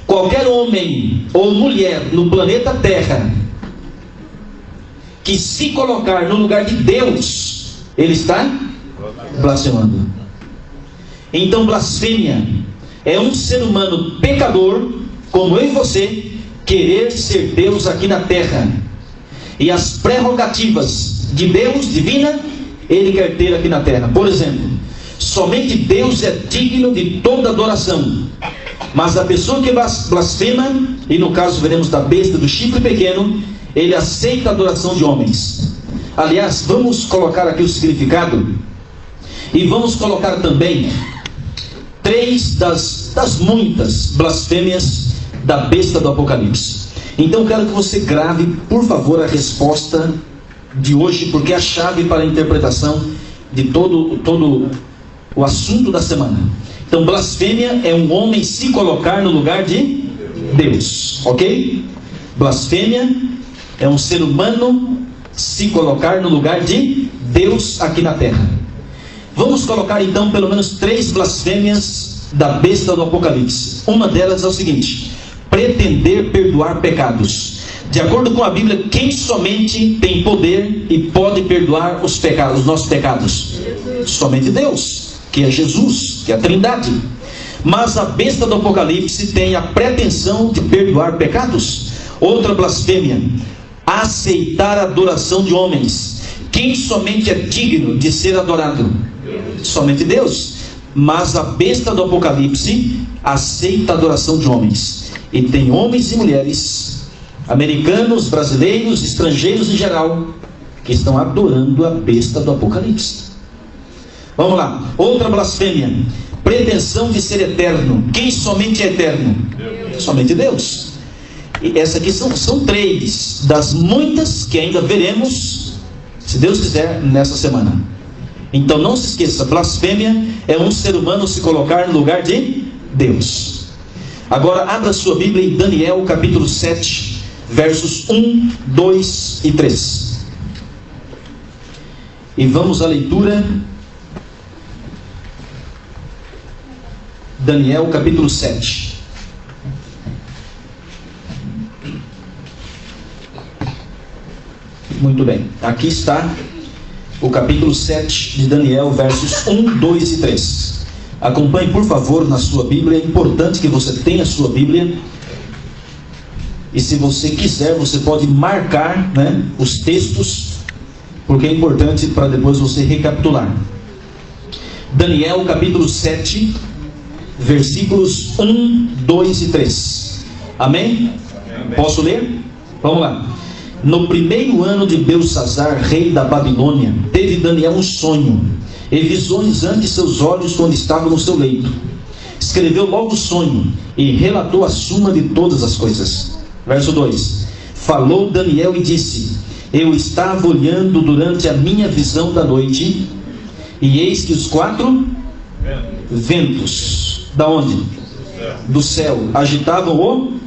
Speaker 5: qualquer homem ou mulher no planeta Terra que se colocar no lugar de Deus, ele está blasfemando. Então blasfêmia é um ser humano pecador, como eu e você, querer ser Deus aqui na terra, e as prerrogativas de Deus divina Ele quer ter aqui na terra. Por exemplo, somente Deus é digno de toda adoração, mas a pessoa que blasfema, e no caso veremos da besta do chifre pequeno, ele aceita a adoração de homens. Aliás, vamos colocar aqui o significado, e vamos colocar também 3 das muitas blasfêmias da besta do Apocalipse. Então quero que você grave, por favor, a resposta de hoje, porque é a chave para a interpretação de todo o assunto da semana. Então, blasfêmia é um homem se colocar no lugar de Deus, ok? Blasfêmia é um ser humano se colocar no lugar de Deus aqui na terra. Vamos colocar então pelo menos 3 blasfêmias da besta do Apocalipse. Uma delas é o seguinte: pretender perdoar pecados. De acordo com a Bíblia, quem somente tem poder e pode perdoar os pecados, os nossos pecados? Somente Deus, que é Jesus, que é a Trindade. Mas a besta do Apocalipse tem a pretensão de perdoar pecados. Outra blasfêmia: aceitar a adoração de homens. Quem somente é digno de ser adorado? Somente Deus. Mas a besta do Apocalipse aceita a adoração de homens. E tem homens e mulheres, americanos, brasileiros, estrangeiros em geral, que estão adorando a besta do Apocalipse. Vamos lá. Outra blasfêmia: pretensão de ser eterno. Quem somente é eterno? Deus. Somente Deus. E essas aqui são 3 das muitas que ainda veremos, se Deus quiser, nessa semana. Então não se esqueça, blasfêmia é um ser humano se colocar no lugar de Deus. Agora abra sua Bíblia em Daniel capítulo 7, versos 1, 2 e 3. E vamos à leitura. Daniel capítulo 7. Muito bem, aqui está o capítulo 7 de Daniel, versos 1, 2 e 3. Acompanhe, por favor, na sua Bíblia. É importante que você tenha a sua Bíblia. E se você quiser, você pode marcar, né, os textos, porque é importante para depois você recapitular. Daniel capítulo 7, versículos 1, 2 e 3. Amém? Amém. Posso ler? Vamos lá. No primeiro ano de Belsassar, rei da Babilônia, teve Daniel um sonho e visões ante seus olhos quando estava no seu leito. Escreveu logo o sonho e relatou a suma de todas as coisas. Verso 2. Falou Daniel e disse: eu estava olhando durante a minha visão da noite, e eis que os 4 ventos, da onde? Do céu, agitavam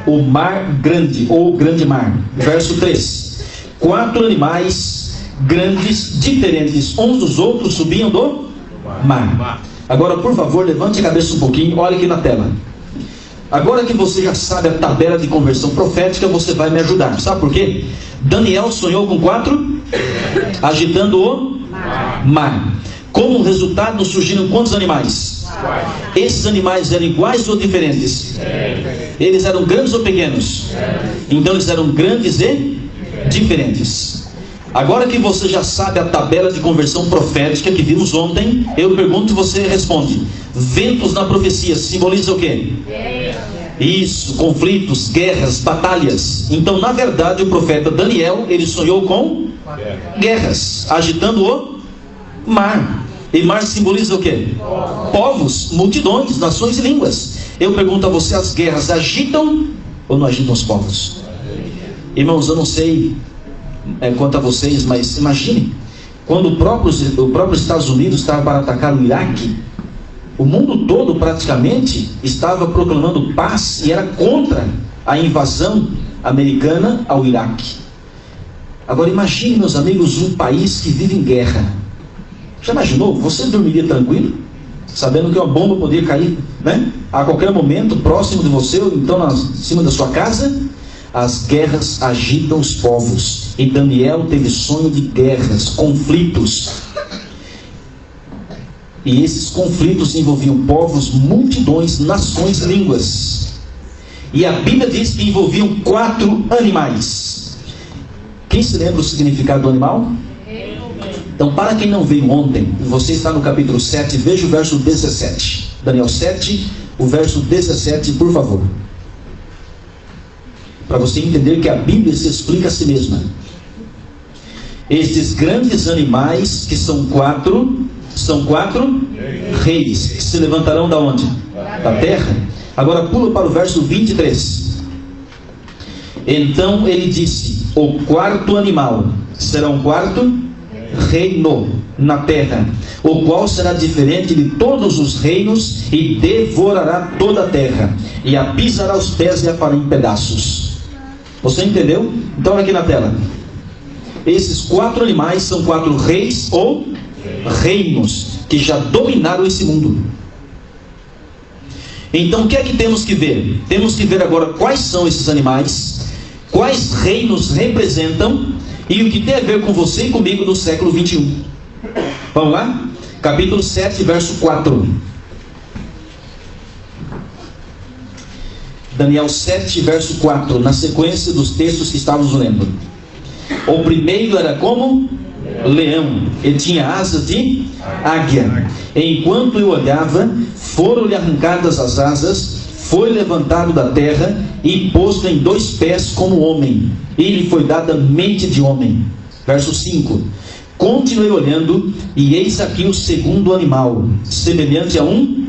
Speaker 5: o mar grande, ou o grande mar. Verso 3. 4 animais grandes, diferentes uns dos outros, subiam do mar. Agora, por favor, levante a cabeça um pouquinho, olha aqui na tela. Agora que você já sabe a tabela de conversão profética, você vai me ajudar. Sabe por quê? Daniel sonhou com 4 agitando o mar. Como resultado, surgiram quantos animais? Esses animais eram iguais ou diferentes? Eles eram grandes ou pequenos? Então eles eram grandes e diferentes. Agora que você já sabe a tabela de conversão profética que vimos ontem, eu pergunto e você responde: ventos na profecia simboliza o quê? Isso, conflitos, guerras, batalhas. Então, na verdade, o profeta Daniel, ele sonhou com guerras, agitando o mar. E mar simboliza o quê? Povos, multidões, nações e línguas. Eu pergunto a você: as guerras agitam ou não agitam os povos? Irmãos, eu não sei quanto a vocês, mas imagine, quando o próprio Estados Unidos estava para atacar o Iraque, o mundo todo praticamente estava proclamando paz e era contra a invasão americana ao Iraque. Agora imagine, meus amigos, um país que vive em guerra. Já imaginou? Você dormiria tranquilo, sabendo que uma bomba poderia cair, né, a qualquer momento, próximo de você, ou então em cima da sua casa? As guerras agitam os povos. E Daniel teve sonho de guerras, conflitos. E esses conflitos envolviam povos, multidões, nações, línguas. E a Bíblia diz que envolviam 4 animais. Quem se lembra o significado do animal? Então, para quem não veio ontem, você está no capítulo 7, veja o verso 17. Daniel 7, o verso 17, por favor. Para você entender que a Bíblia se explica a si mesma. Estes grandes animais, que são 4 reis, que se levantarão da onde? Da terra. Agora pula para o verso 23. Então ele disse: o 4º animal será um 4º reino na terra, o qual será diferente de todos os reinos, e devorará toda a terra, e a pisará os pés e a fará em pedaços. Você entendeu? Então olha aqui na tela. Esses 4 animais são 4 reis ou reinos que já dominaram esse mundo. Então o que é que temos que ver? Temos que ver agora quais são esses animais, quais reinos representam e o que tem a ver com você e comigo no século 21. Vamos lá? Capítulo 7, verso 4. Daniel 7, verso 4, na sequência dos textos que estávamos lendo. O primeiro era como leão, ele tinha asas de águia. Enquanto eu olhava, foram-lhe arrancadas as asas, foi levantado da terra e posto em 2 pés como homem, e lhe foi dada mente de homem. Verso 5. Continuei olhando, e eis aqui o segundo animal, semelhante a um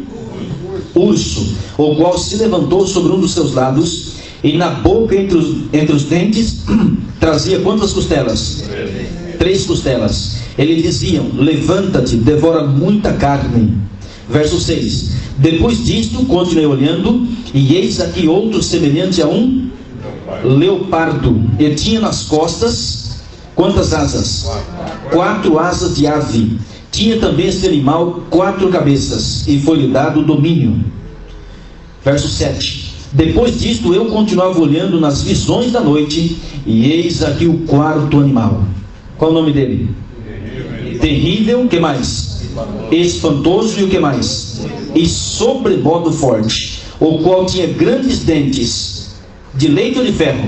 Speaker 5: urso, o qual se levantou sobre um dos seus lados, e na boca entre os dentes trazia quantas costelas? 3 costelas. Eles diziam: levanta-te, devora muita carne. Verso 6. Depois disto, continuei olhando, e eis aqui outro semelhante a um leopardo, e tinha nas costas quantas asas? 4 asas de ave. Tinha também este animal 4 cabeças, e foi-lhe dado domínio. Verso 7. Depois disto eu continuava olhando nas visões da noite, e eis aqui o 4º animal. Qual o nome dele? Terrível, o que mais? Espantoso, e o que mais? E sobremodo forte, o qual tinha grandes dentes, de leite ou de ferro?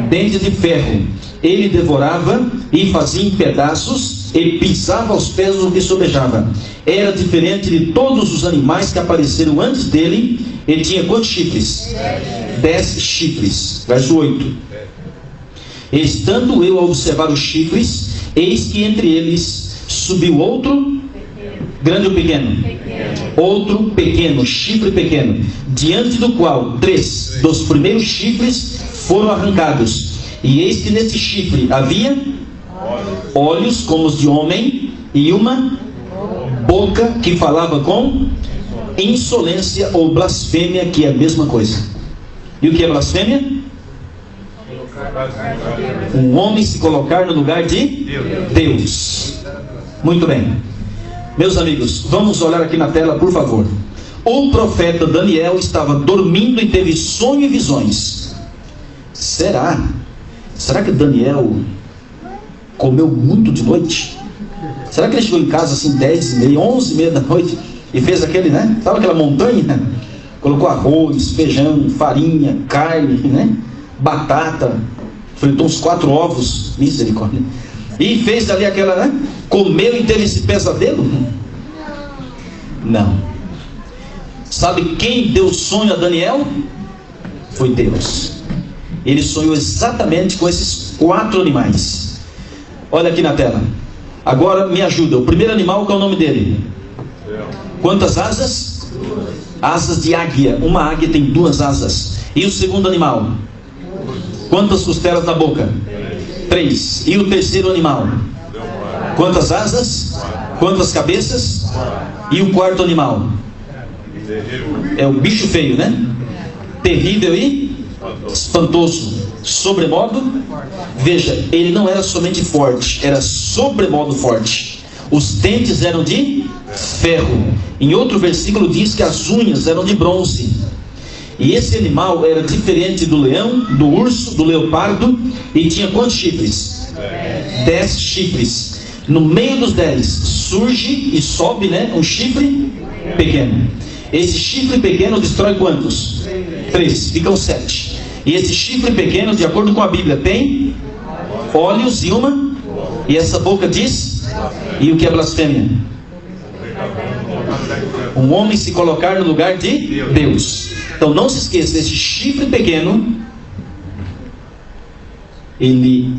Speaker 5: Dentes de ferro. Ele devorava e fazia em pedaços, e pisava aos pés do que sobejava. Era diferente de todos os animais que apareceram antes dele. Ele tinha quantos chifres? 10 chifres. Verso 8. Estando eu a observar os chifres, eis que entre eles subiu outro, grande ou pequeno? Outro pequeno, chifre pequeno, diante do qual 3 dos primeiros chifres foram arrancados. E eis que nesse chifre havia olhos como os de homem, e uma boca que falava com insolência ou blasfêmia, que é a mesma coisa. E o que é blasfêmia? Um homem se colocar no lugar de Deus. Muito bem. Meus amigos, vamos olhar aqui na tela, por favor. O profeta Daniel estava dormindo e teve sonho e visões. Será que Daniel comeu muito de noite? Será que ele chegou em casa assim 10h30, 11h30 da noite e fez aquele, né? Sabe aquela montanha? Colocou arroz, feijão, farinha, carne, né? Batata, fritou uns 4 ovos, misericórdia, e fez ali aquela, né? Comeu e teve esse pesadelo? Não. Sabe quem deu sonho a Daniel? Foi Deus. Ele sonhou exatamente com esses 4 animais. Olha aqui na tela. Agora me ajuda. O primeiro animal, qual é o nome dele? Quantas asas? Asas de águia. Uma águia tem 2 asas. E o segundo animal? Quantas costelas na boca? 3. E o terceiro animal? Quantas asas? Quantas cabeças? E o 4º animal? É o bicho feio, né? Terrível e espantoso. Sobremodo. Veja, ele não era somente forte, era sobremodo forte. Os dentes eram de ferro. Em outro versículo diz que as unhas eram de bronze. E esse animal era diferente do leão, do urso, do leopardo. E tinha quantos chifres? 10 chifres. No meio dos 10 surge e sobe, né, um chifre pequeno. Esse chifre pequeno destrói quantos? 3, ficam 7. E esse chifre pequeno, de acordo com a Bíblia, tem olhos e uma. E essa boca diz? E o que é blasfêmia? Um homem se colocar no lugar de Deus. Então não se esqueça, esse chifre pequeno, ele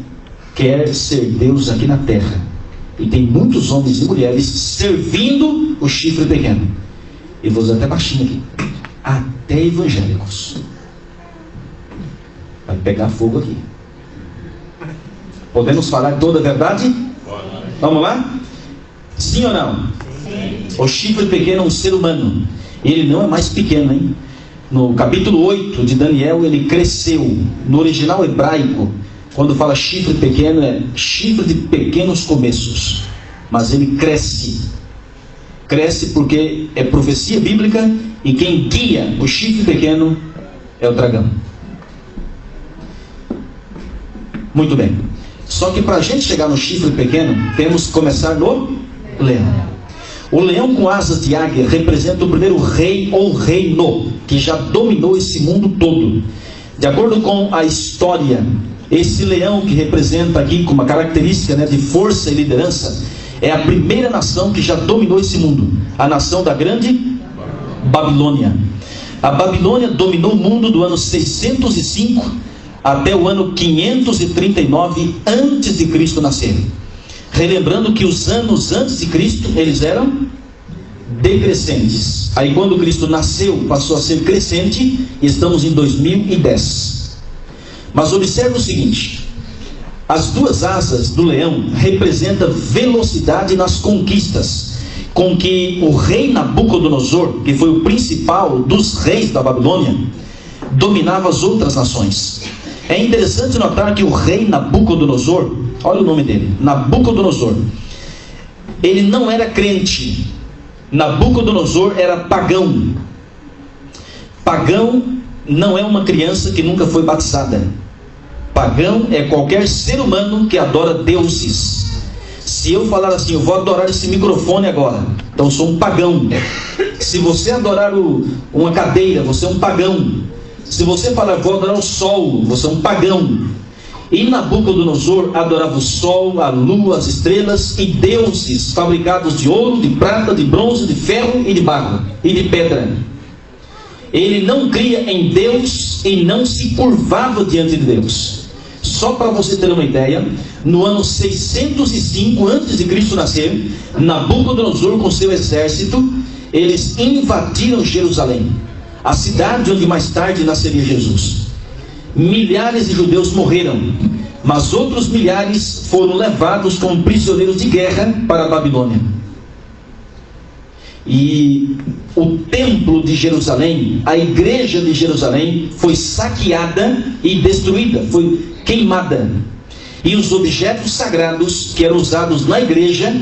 Speaker 5: quer ser Deus aqui na terra. E tem muitos homens e mulheres servindo o chifre pequeno. E vou usar até baixinho aqui. Até evangélicos. Vai pegar fogo aqui. Podemos falar toda a verdade? Vamos lá? Sim ou não? Sim. O chifre pequeno é um ser humano. E ele não é mais pequeno, hein? No capítulo 8 de Daniel, ele cresceu. No original hebraico, quando fala chifre pequeno, é chifre de pequenos começos. Mas ele cresce. Cresce porque é profecia bíblica. E quem guia o chifre pequeno é o dragão. Muito bem. Só que para a gente chegar no chifre pequeno, temos que começar no leão. O leão com asas de águia representa o primeiro rei ou reino que já dominou esse mundo todo. De acordo com a história, esse leão que representa aqui com uma característica, de força e liderança, é a primeira nação que já dominou esse mundo, a nação da grande Babilônia. A Babilônia dominou o mundo do ano 605 até o ano 539 antes de Cristo nascer. Relembrando que os anos antes de Cristo, eles eram decrescentes. Aí quando Cristo nasceu, passou a ser crescente, e estamos em 2010. Mas observe o seguinte: as duas asas do leão representam velocidade nas conquistas com que o rei Nabucodonosor, que foi o principal dos reis da Babilônia, dominava as outras nações. É interessante notar que o rei Nabucodonosor, olha o nome dele, Nabucodonosor, ele não era crente. Nabucodonosor era pagão. Pagão não é uma criança que nunca foi batizada. Pagão é qualquer ser humano que adora deuses. Se eu falar assim, eu vou adorar esse microfone agora, então eu sou um pagão. Se você adorar uma cadeira, você é um pagão. Se você falar, vou adorar o sol, você é um pagão. E Nabucodonosor adorava o sol, a lua, as estrelas e deuses fabricados de ouro, de prata, de bronze, de ferro e de barro e de pedra. Ele não cria em Deus e não se curvava diante de Deus. Só para você ter uma ideia, no ano 605 antes de Cristo nascer, Nabucodonosor com seu exército, eles invadiram Jerusalém, a cidade onde mais tarde nasceria Jesus. Milhares de judeus morreram, mas outros milhares foram levados como prisioneiros de guerra para a Babilônia. E o templo de Jerusalém, a igreja de Jerusalém, foi saqueada e destruída, foi queimada. E os objetos sagrados que eram usados na igreja,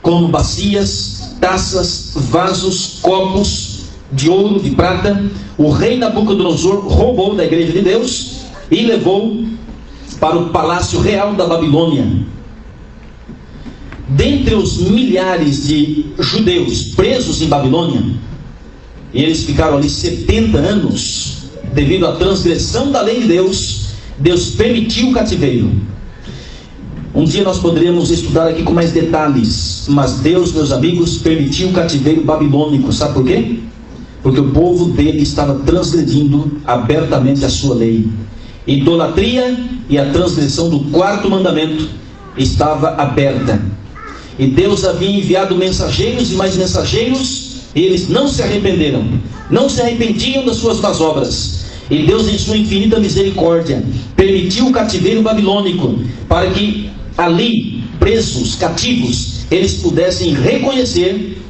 Speaker 5: como bacias, taças, vasos, copos de ouro, de prata, o rei Nabucodonosor roubou da igreja de Deus e levou para o palácio real da Babilônia. Dentre os milhares de judeus presos em Babilônia, e eles ficaram ali 70 anos, devido à transgressão da lei de Deus, Deus permitiu o cativeiro. Um dia nós poderíamos estudar aqui com mais detalhes, mas Deus, meus amigos, permitiu o cativeiro babilônico. Sabe por quê? Porque o povo dele estava transgredindo abertamente a sua lei. Idolatria e a transgressão do quarto mandamento estava aberta. E Deus havia enviado mensageiros e mais mensageiros, e eles não se arrependeram, não se arrependiam das suas más obras. E Deus, em sua infinita misericórdia, permitiu o cativeiro babilônico, para que ali, presos, cativos, eles pudessem reconhecer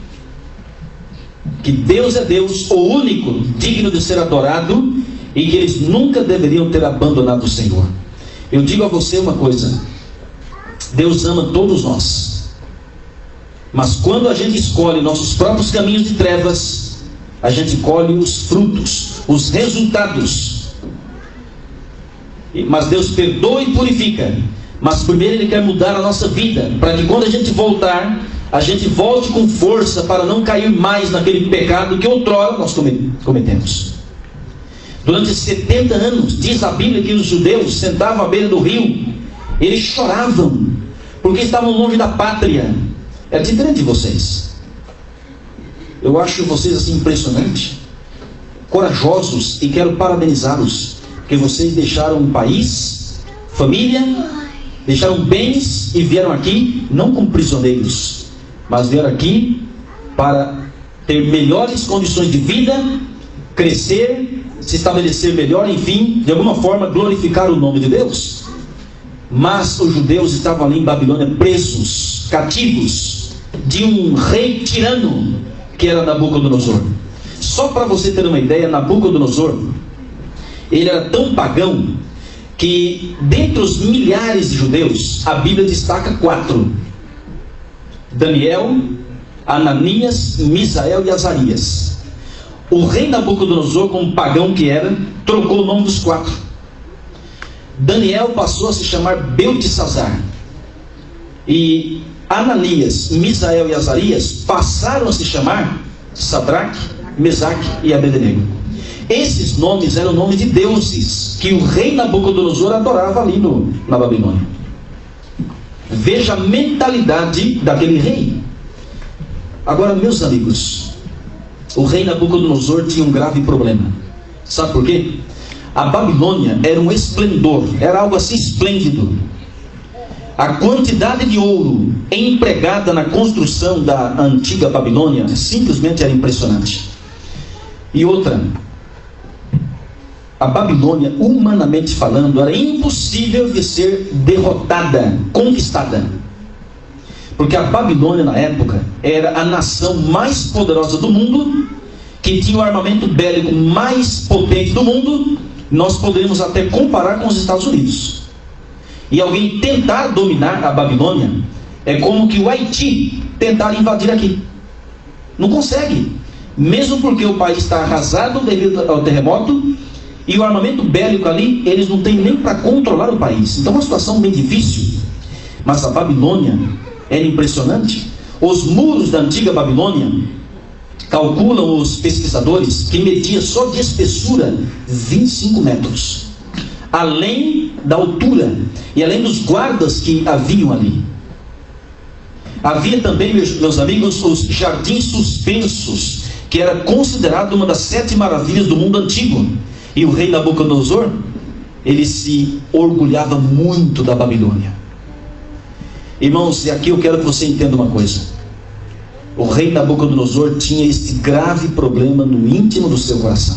Speaker 5: que Deus é Deus, o único digno de ser adorado, e que eles nunca deveriam ter abandonado o Senhor. Eu digo a você uma coisa: Deus ama todos nós, mas quando a gente escolhe nossos próprios caminhos de trevas, a gente colhe os frutos, os resultados. Mas Deus perdoa e purifica, mas primeiro Ele quer mudar a nossa vida, para que quando a gente voltar, a gente volte com força para não cair mais naquele pecado que outrora nós cometemos. Durante 70 anos, diz a Bíblia que os judeus sentavam à beira do rio, eles choravam, porque estavam longe da pátria. É diferente de vocês. Eu acho vocês assim impressionantes, corajosos, e quero parabenizá-los, porque vocês deixaram um país, família, deixaram bens e vieram aqui não como prisioneiros, mas vieram aqui para ter melhores condições de vida, crescer, se estabelecer melhor, enfim, de alguma forma glorificar o nome de Deus. Mas os judeus estavam ali em Babilônia presos, cativos de um rei tirano que era Nabucodonosor. Só para você ter uma ideia, Nabucodonosor, ele era tão pagão que dentre os milhares de judeus, a Bíblia destaca 4: Daniel, Ananias, Misael e Azarias. O rei Nabucodonosor, como pagão que era, trocou o nome dos 4. Daniel passou a se chamar Beltesazar, e Ananias, Misael e Azarias passaram a se chamar Sadraque, Mesaque e Abednego. Esses nomes eram nomes de deuses que o rei Nabucodonosor adorava ali na Babilônia. Veja a mentalidade daquele rei. Agora, meus amigos, o rei Nabucodonosor tinha um grave problema. Sabe por quê? A Babilônia era um esplendor, era algo assim esplêndido. A quantidade de ouro empregada na construção da antiga Babilônia simplesmente era impressionante. E outra, a Babilônia, humanamente falando, era impossível de ser derrotada, conquistada. Porque a Babilônia na época era a nação mais poderosa do mundo, que tinha o armamento bélico mais potente do mundo. Nós poderíamos até comparar com os Estados Unidos. E alguém tentar dominar a Babilônia é como que o Haiti tentar invadir aqui. Não consegue. Mesmo porque o país está arrasado devido ao terremoto, e o armamento bélico ali, eles não têm nem para controlar o país. Então é uma situação bem difícil. Mas a Babilônia era impressionante. Os muros da antiga Babilônia, calculam os pesquisadores, que media só de espessura 25 metros. Além da altura e além dos guardas que haviam ali. Havia também, meus amigos, os jardins suspensos, que era considerado uma das 7 maravilhas do mundo antigo. E o rei Nabucodonosor, ele se orgulhava muito da Babilônia. Irmãos, e aqui eu quero que você entenda uma coisa. O rei Nabucodonosor tinha este grave problema no íntimo do seu coração.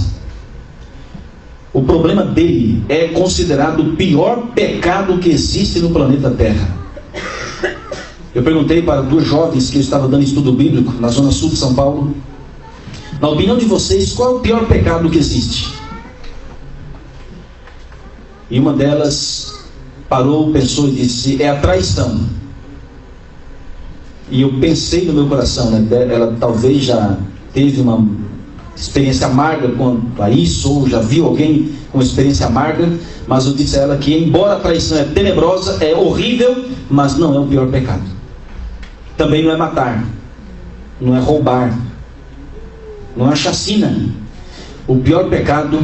Speaker 5: O problema dele é considerado o pior pecado que existe no planeta Terra. Eu perguntei para 2 jovens que eu estava dando estudo bíblico na zona sul de São Paulo. Na opinião de vocês, qual é o pior pecado que existe? E uma delas parou, pensou e disse: é a traição. E eu pensei no meu coração, né? Ela talvez já teve uma experiência amarga quanto a isso, ou já viu alguém com experiência amarga, mas eu disse a ela que, embora a traição é tenebrosa, é horrível, mas não é o pior pecado. Também não é matar, não é roubar, não é chacina. O pior pecado,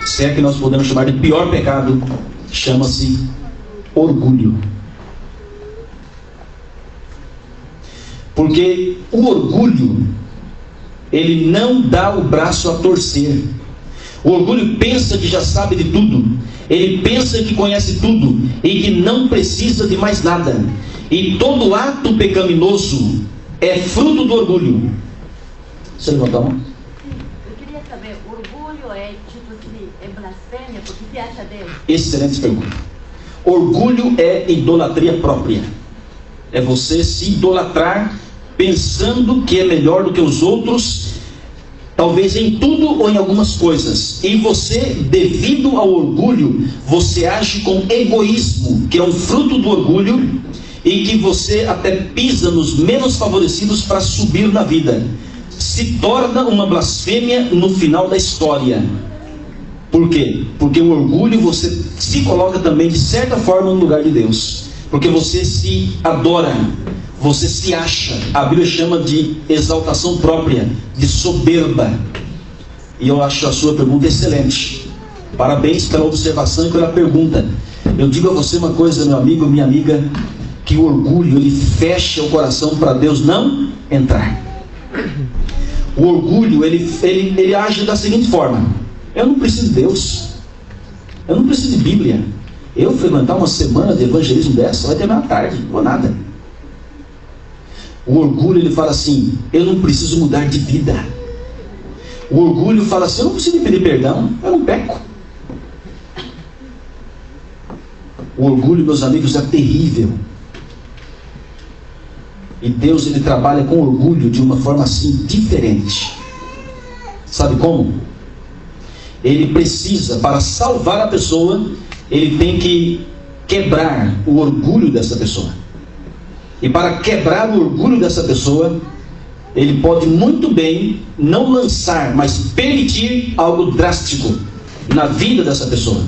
Speaker 5: se é que nós podemos chamar de pior pecado, chama-se orgulho. Porque o orgulho, ele não dá o braço a torcer. O orgulho pensa que já sabe de tudo. Ele pensa que conhece tudo e que não precisa de mais nada. E todo ato pecaminoso é fruto do orgulho. Você levantou a mão?
Speaker 6: Eu queria saber, orgulho é tipo assim, é blasfêmia? O que você acha dele?
Speaker 5: Excelente pergunta. Orgulho é idolatria própria. É você se idolatrar pensando que é melhor do que os outros, talvez em tudo ou em algumas coisas. E você, devido ao orgulho, você age com egoísmo, que é um fruto do orgulho, e que você até pisa nos menos favorecidos para subir na vida. Se torna uma blasfêmia no final da história. Por quê? Porque o orgulho, você se coloca também de certa forma no lugar de Deus. Porque você se adora, você se acha. A Bíblia chama de exaltação própria, de soberba. E eu acho a sua pergunta excelente. Parabéns pela observação e pela pergunta. Eu digo a você uma coisa, meu amigo, minha amiga, que o orgulho, ele fecha o coração para Deus não entrar. O orgulho, ele age da seguinte forma: eu não preciso de Deus, eu não preciso de Bíblia. Eu frequentar uma semana de evangelismo dessa vai terminar tarde, não vou nada. O orgulho, ele fala assim: eu não preciso mudar de vida. O orgulho fala assim: eu não preciso pedir perdão, eu não peco. O orgulho, meus amigos, é terrível. E Deus, ele trabalha com orgulho de uma forma assim diferente. Sabe como? Ele precisa, para salvar a pessoa, ele tem que quebrar o orgulho dessa pessoa. E para quebrar o orgulho dessa pessoa, ele pode muito bem não lançar, mas permitir algo drástico na vida dessa pessoa.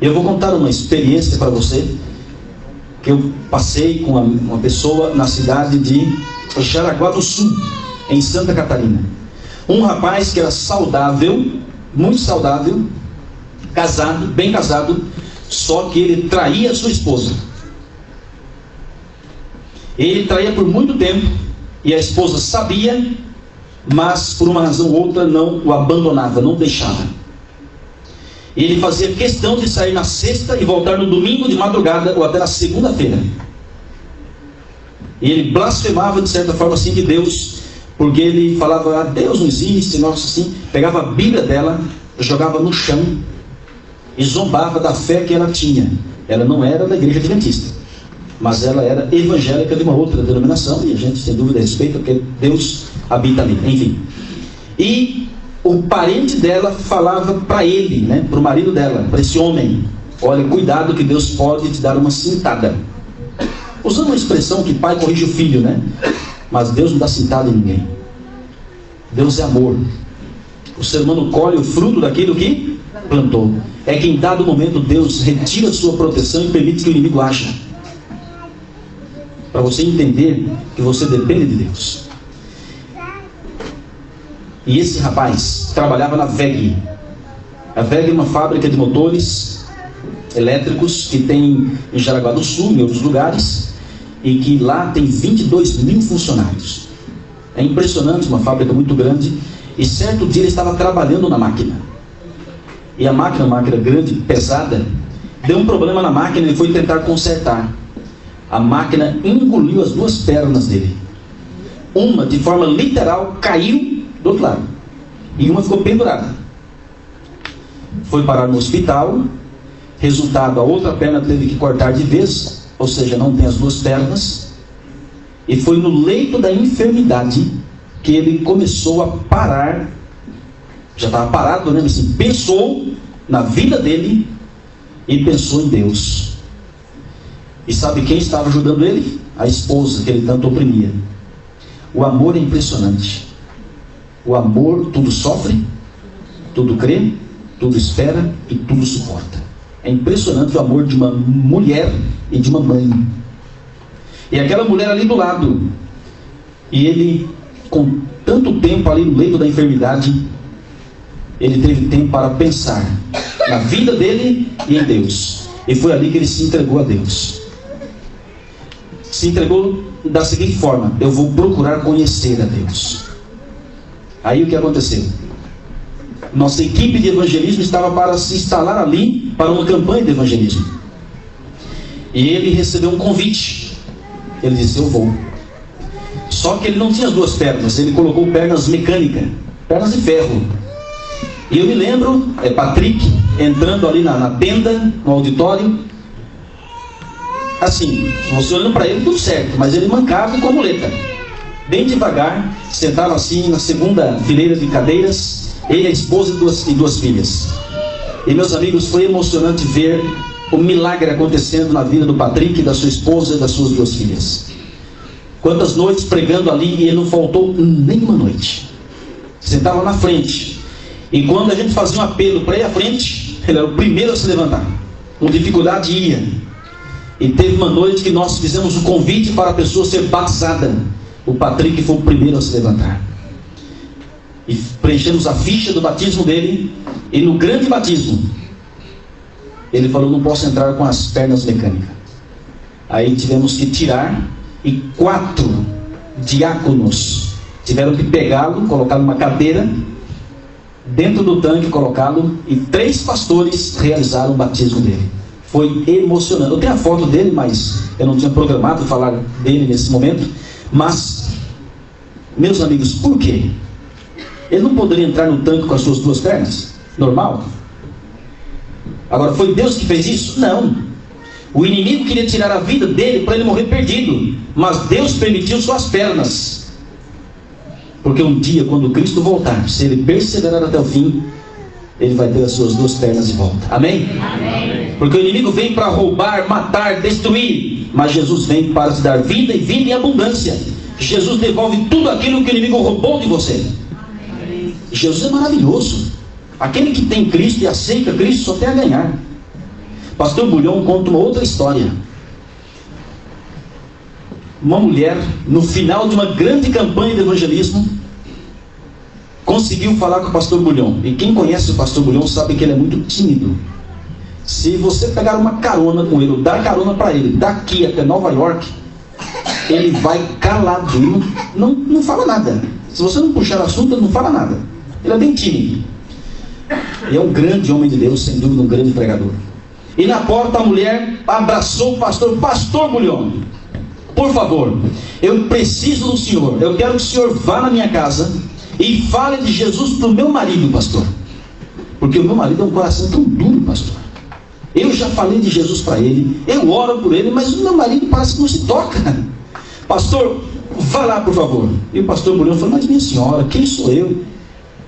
Speaker 5: Eu vou contar uma experiência para você, que eu passei com uma pessoa na cidade de Jaraguá do Sul, em Santa Catarina. Um rapaz que era saudável, muito saudável, casado, bem casado, só que ele traía a sua esposa. Ele traía por muito tempo e a esposa sabia, mas por uma razão ou outra não o abandonava, não deixava. Ele fazia questão de sair na sexta e voltar no domingo de madrugada ou até na segunda-feira. E ele blasfemava de certa forma assim de Deus, porque ele falava, Deus não existe, nossa, assim, pegava a Bíblia dela, jogava no chão e zombava da fé que ela tinha. Ela não era da igreja adventista, mas ela era evangélica de uma outra denominação, e a gente sem dúvida respeita, porque Deus habita ali, enfim. E o parente dela falava para ele, né, para o marido dela, para esse homem, olha, cuidado que Deus pode te dar uma cintada. Usando uma expressão que pai corrige o filho, né? Mas Deus não dá cintada em ninguém. Deus é amor. O ser humano colhe o fruto daquilo que plantou. É que em dado momento Deus retira a sua proteção e permite que o inimigo haja. Para você entender que você depende de Deus. E esse rapaz trabalhava na VEG. A VEG é uma fábrica de motores elétricos que tem em Jaraguá do Sul, em outros lugares, e que lá tem 22 mil funcionários. É impressionante, uma fábrica muito grande. E certo dia ele estava trabalhando na máquina. E a máquina, uma máquina grande, pesada, deu um problema na máquina e ele foi tentar consertar. A máquina engoliu as duas pernas dele. Uma, de forma literal, caiu do outro lado. E uma ficou pendurada. Foi parar no hospital. Resultado, a outra perna teve que cortar de vez, ou seja, não tem as duas pernas. E foi no leito da enfermidade que ele começou a parar. Já estava parado, né? Mas assim, pensou na vida dele e pensou em Deus. E sabe quem estava ajudando ele? A esposa que ele tanto oprimia. O amor é impressionante. O amor tudo sofre, tudo crê, tudo espera e tudo suporta. É impressionante o amor de uma mulher e de uma mãe. E aquela mulher ali do lado, e ele, com tanto tempo ali no leito da enfermidade, ele teve tempo para pensar na vida dele e em Deus. E foi ali que ele se entregou a Deus. Se entregou da seguinte forma: eu vou procurar conhecer a Deus. Aí o que aconteceu? Nossa equipe de evangelismo estava para se instalar ali para uma campanha de evangelismo. E ele recebeu um convite. Ele disse, eu vou. Só que ele não tinha as duas pernas, ele colocou pernas mecânicas, pernas de ferro. E eu me lembro, Patrick entrando ali na tenda, no auditório. Assim, você olhando para ele, tudo certo, mas ele mancava com a muleta. Bem devagar, sentava assim na segunda fileira de cadeiras, ele, a esposa e duas filhas. E meus amigos, foi emocionante ver o milagre acontecendo na vida do Patrick, da sua esposa e das suas duas filhas. Quantas noites pregando ali e ele não faltou nenhuma noite. Sentava na frente. E quando a gente fazia um apelo para ir à frente, ele era o primeiro a se levantar. Com dificuldade ia. E teve uma noite que nós fizemos um convite para a pessoa ser batizada. O Patrick foi o primeiro a se levantar. E preenchemos a ficha do batismo dele. E no grande batismo, ele falou, não posso entrar com as pernas mecânicas. Aí tivemos que tirar. E 4 diáconos tiveram que pegá-lo, colocá-lo numa cadeira, dentro do tanque, colocá-lo. E 3 pastores realizaram o batismo dele. Foi emocionante. Eu tenho a foto dele, mas eu não tinha programado falar dele nesse momento. Mas, meus amigos, por quê? Ele não poderia entrar no tanque com as suas 2 pernas? Normal? Agora, foi Deus que fez isso? Não. O inimigo queria tirar a vida dele para ele morrer perdido. Mas Deus permitiu suas pernas. Porque um dia, quando Cristo voltar, se ele perseverar até o fim, ele vai ter as suas 2 pernas de volta. Amém? Amém. Porque o inimigo vem para roubar, matar, destruir. Mas Jesus vem para te dar vida e vida em abundância. Jesus devolve tudo aquilo que o inimigo roubou de você. Amém. Jesus é maravilhoso. Aquele que tem Cristo e aceita Cristo só tem a ganhar. Pastor Bulhão conta uma outra história. uma mulher, no final de uma grande campanha de evangelismo, conseguiu falar com o pastor Bulhão. E quem conhece o pastor Bulhão sabe que ele é muito tímido. Se você pegar uma carona com ele, ou dar carona para ele, daqui até Nova York, ele vai calado, não fala nada. Se você não puxar assunto, ele não fala nada. Ele é bem tímido. E é um grande homem de Deus, sem dúvida, um grande pregador. E na porta a mulher abraçou o pastor. Pastor Bulhão, por favor, eu preciso do senhor. Eu quero que o senhor vá na minha casa e fale de Jesus para o meu marido, pastor. Porque o meu marido é um coração tão duro, pastor. Eu já falei de Jesus para ele, eu oro por ele, mas o meu marido parece que não se toca. Pastor, vá lá, por favor. E o pastor Bulhão falou: mas minha senhora, quem sou eu?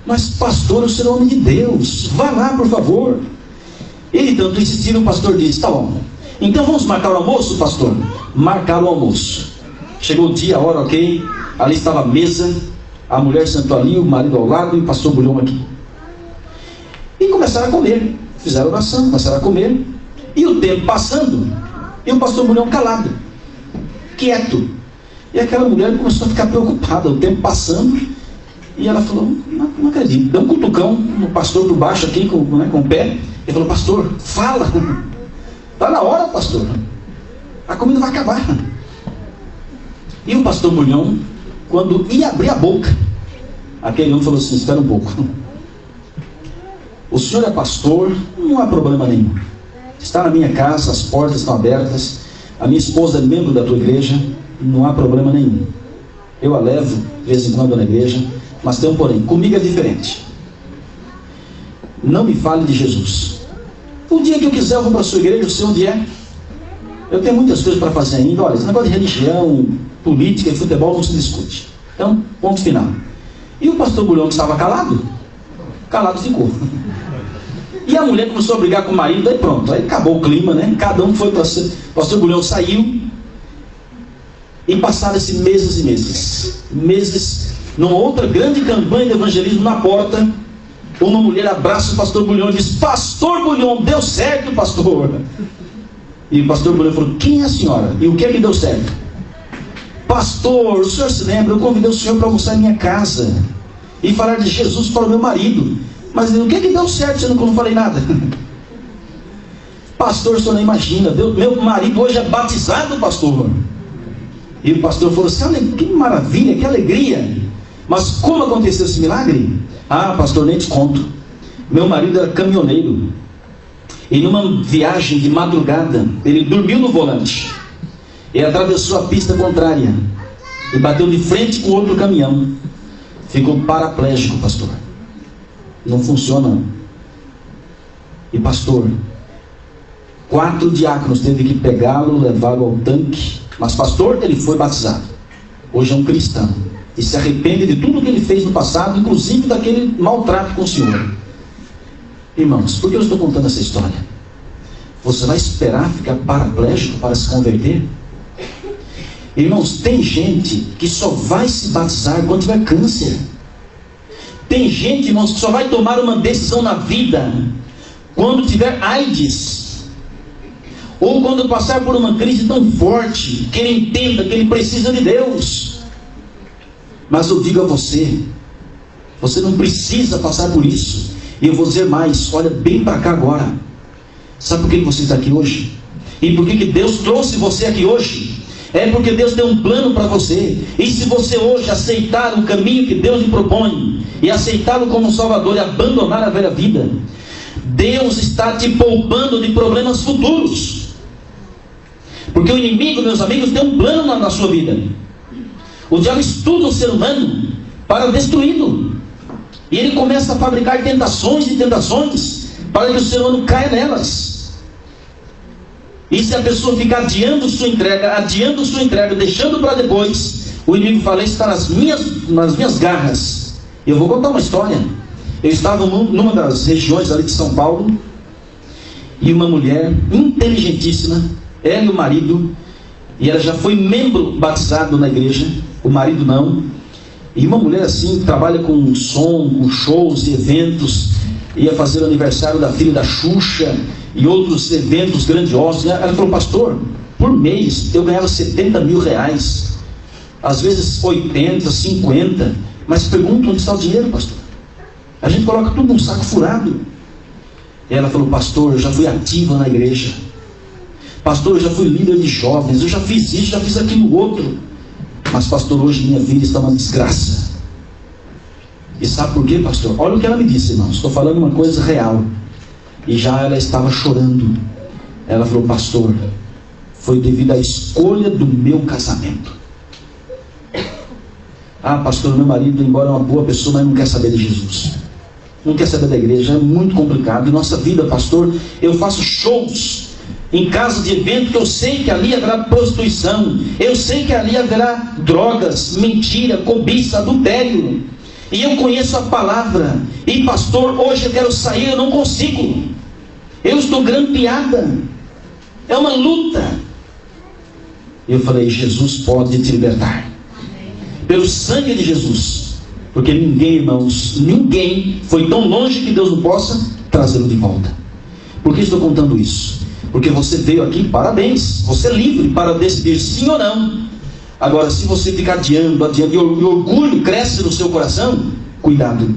Speaker 5: Mas pastor, eu sou homem de Deus, vá lá, por favor. Ele tanto insistiu, o pastor disse: tá bom, então vamos marcar o almoço, pastor? Marcaram o almoço. Chegou o dia, a hora, ok. Ali estava a mesa, a mulher sentou ali, o marido ao lado e o pastor Bulhão aqui. E começaram a comer. Fizeram oração, começaram a comer. E o tempo passando, e o pastor Bulhão calado, quieto. E aquela mulher começou a ficar preocupada, o tempo passando. E ela falou: não acredito. Deu um cutucão no pastor por baixo aqui, com o pé. Ele falou: pastor, fala. Está na hora, pastor. A comida vai acabar. E o pastor Bulhão, quando ia abrir a boca, aquele homem falou assim: espera um pouco. O senhor é pastor, não há problema nenhum. Está na minha casa, as portas estão abertas. A minha esposa é membro da tua igreja, não há problema nenhum. Eu a levo de vez em quando na igreja, mas tem um porém, comigo é diferente. Não me fale de Jesus. O dia que eu quiser eu vou para a sua igreja, eu sei onde é. Eu tenho muitas coisas para fazer ainda. Olha, esse negócio de religião, política e futebol não se discute. Então, ponto final. E o pastor Bulhão, que estava calado ficou. E a mulher começou a brigar com o marido, aí pronto, aí acabou o clima, né? Cada um foi para o pastor Bulhão, saiu. E passaram esses meses e meses, numa outra grande campanha de evangelismo, na porta, uma mulher abraça o pastor Bulhão e diz: pastor Bulhão, deu certo, pastor. E o pastor Bulhão falou: quem é a senhora? E o que é que deu certo? Pastor, o senhor se lembra, eu convidei o senhor para almoçar em minha casa e falar de Jesus para o meu marido, mas o que é que deu certo, sendo que eu não falei nada? Pastor, o senhor não imagina, meu marido hoje é batizado, pastor. E o pastor falou assim: que maravilha, que alegria. Mas como aconteceu esse milagre? Ah, pastor, nem te conto. Meu marido era caminhoneiro. E numa viagem de madrugada, ele dormiu no volante. E atravessou a pista contrária. E bateu de frente com outro caminhão. Ficou paraplégico, pastor. Não funciona. E pastor, 4 diáconos teve que pegá-lo, levá-lo ao tanque. Mas pastor, ele foi batizado. Hoje é um cristão. E se arrepende de tudo que ele fez no passado, inclusive daquele maltrato com o senhor. Irmãos, por que eu estou contando essa história? Você vai esperar ficar paraplégico para se converter? Irmãos, tem gente que só vai se batizar quando tiver câncer. Tem gente, irmãos, que só vai tomar uma decisão na vida quando tiver AIDS, ou quando passar por uma crise tão forte que ele entenda que ele precisa de Deus. Mas eu digo a você, você não precisa passar por isso. E eu vou dizer mais, olha bem para cá agora. Sabe por que você está aqui hoje? E por que Deus trouxe você aqui hoje? É porque Deus tem um plano para você. E se você hoje aceitar o caminho que Deus lhe propõe, e aceitá-lo como Salvador, e abandonar a velha vida, Deus está te poupando de problemas futuros. Porque o inimigo, meus amigos, tem um plano na sua vida. O diabo estuda o ser humano para destruí-lo. E ele começa a fabricar tentações e tentações para que o ser humano caia nelas. E se a pessoa ficar adiando sua entrega, deixando para depois, o inimigo fala: está nas minhas garras. Eu vou contar uma história. Eu estava numa das regiões ali de São Paulo, e uma mulher inteligentíssima, ela e o marido, e ela já foi membro batizado na igreja, o marido não. E uma mulher assim, que trabalha com som, com shows e eventos, ia fazer o aniversário da filha da Xuxa e outros eventos grandiosos, né? Ela falou: pastor, Por mês eu ganhava 70 mil reais, às vezes 80, 50. Mas pergunta onde está o dinheiro, pastor? A gente coloca tudo num saco furado. E ela falou: pastor, eu já fui ativa na igreja, pastor, eu já fui líder de jovens, eu já fiz isso, já fiz aquilo outro, mas pastor, hoje minha vida está uma desgraça. E sabe por quê, pastor? Olha o que ela me disse, irmãos. Estou falando uma coisa real. E já ela estava chorando. Ela falou: pastor, foi devido à escolha do meu casamento. Ah, pastor, meu marido, embora é uma boa pessoa, mas não quer saber de Jesus, não quer saber da igreja, é muito complicado. Em nossa vida, pastor, eu faço shows em casa de evento que eu sei que ali haverá prostituição, eu sei que ali haverá drogas, mentira, cobiça, adultério, e eu conheço a palavra, e pastor, hoje eu quero sair, eu não consigo, eu estou grampeada, é uma luta. Eu falei: Jesus pode te libertar, pelo sangue de Jesus, porque ninguém, irmãos, ninguém foi tão longe que Deus não possa trazê-lo de volta. Por que estou contando isso? Porque você veio aqui, parabéns, você é livre para decidir sim ou não. Agora, se você ficar adiando, e o orgulho cresce no seu coração, cuidado,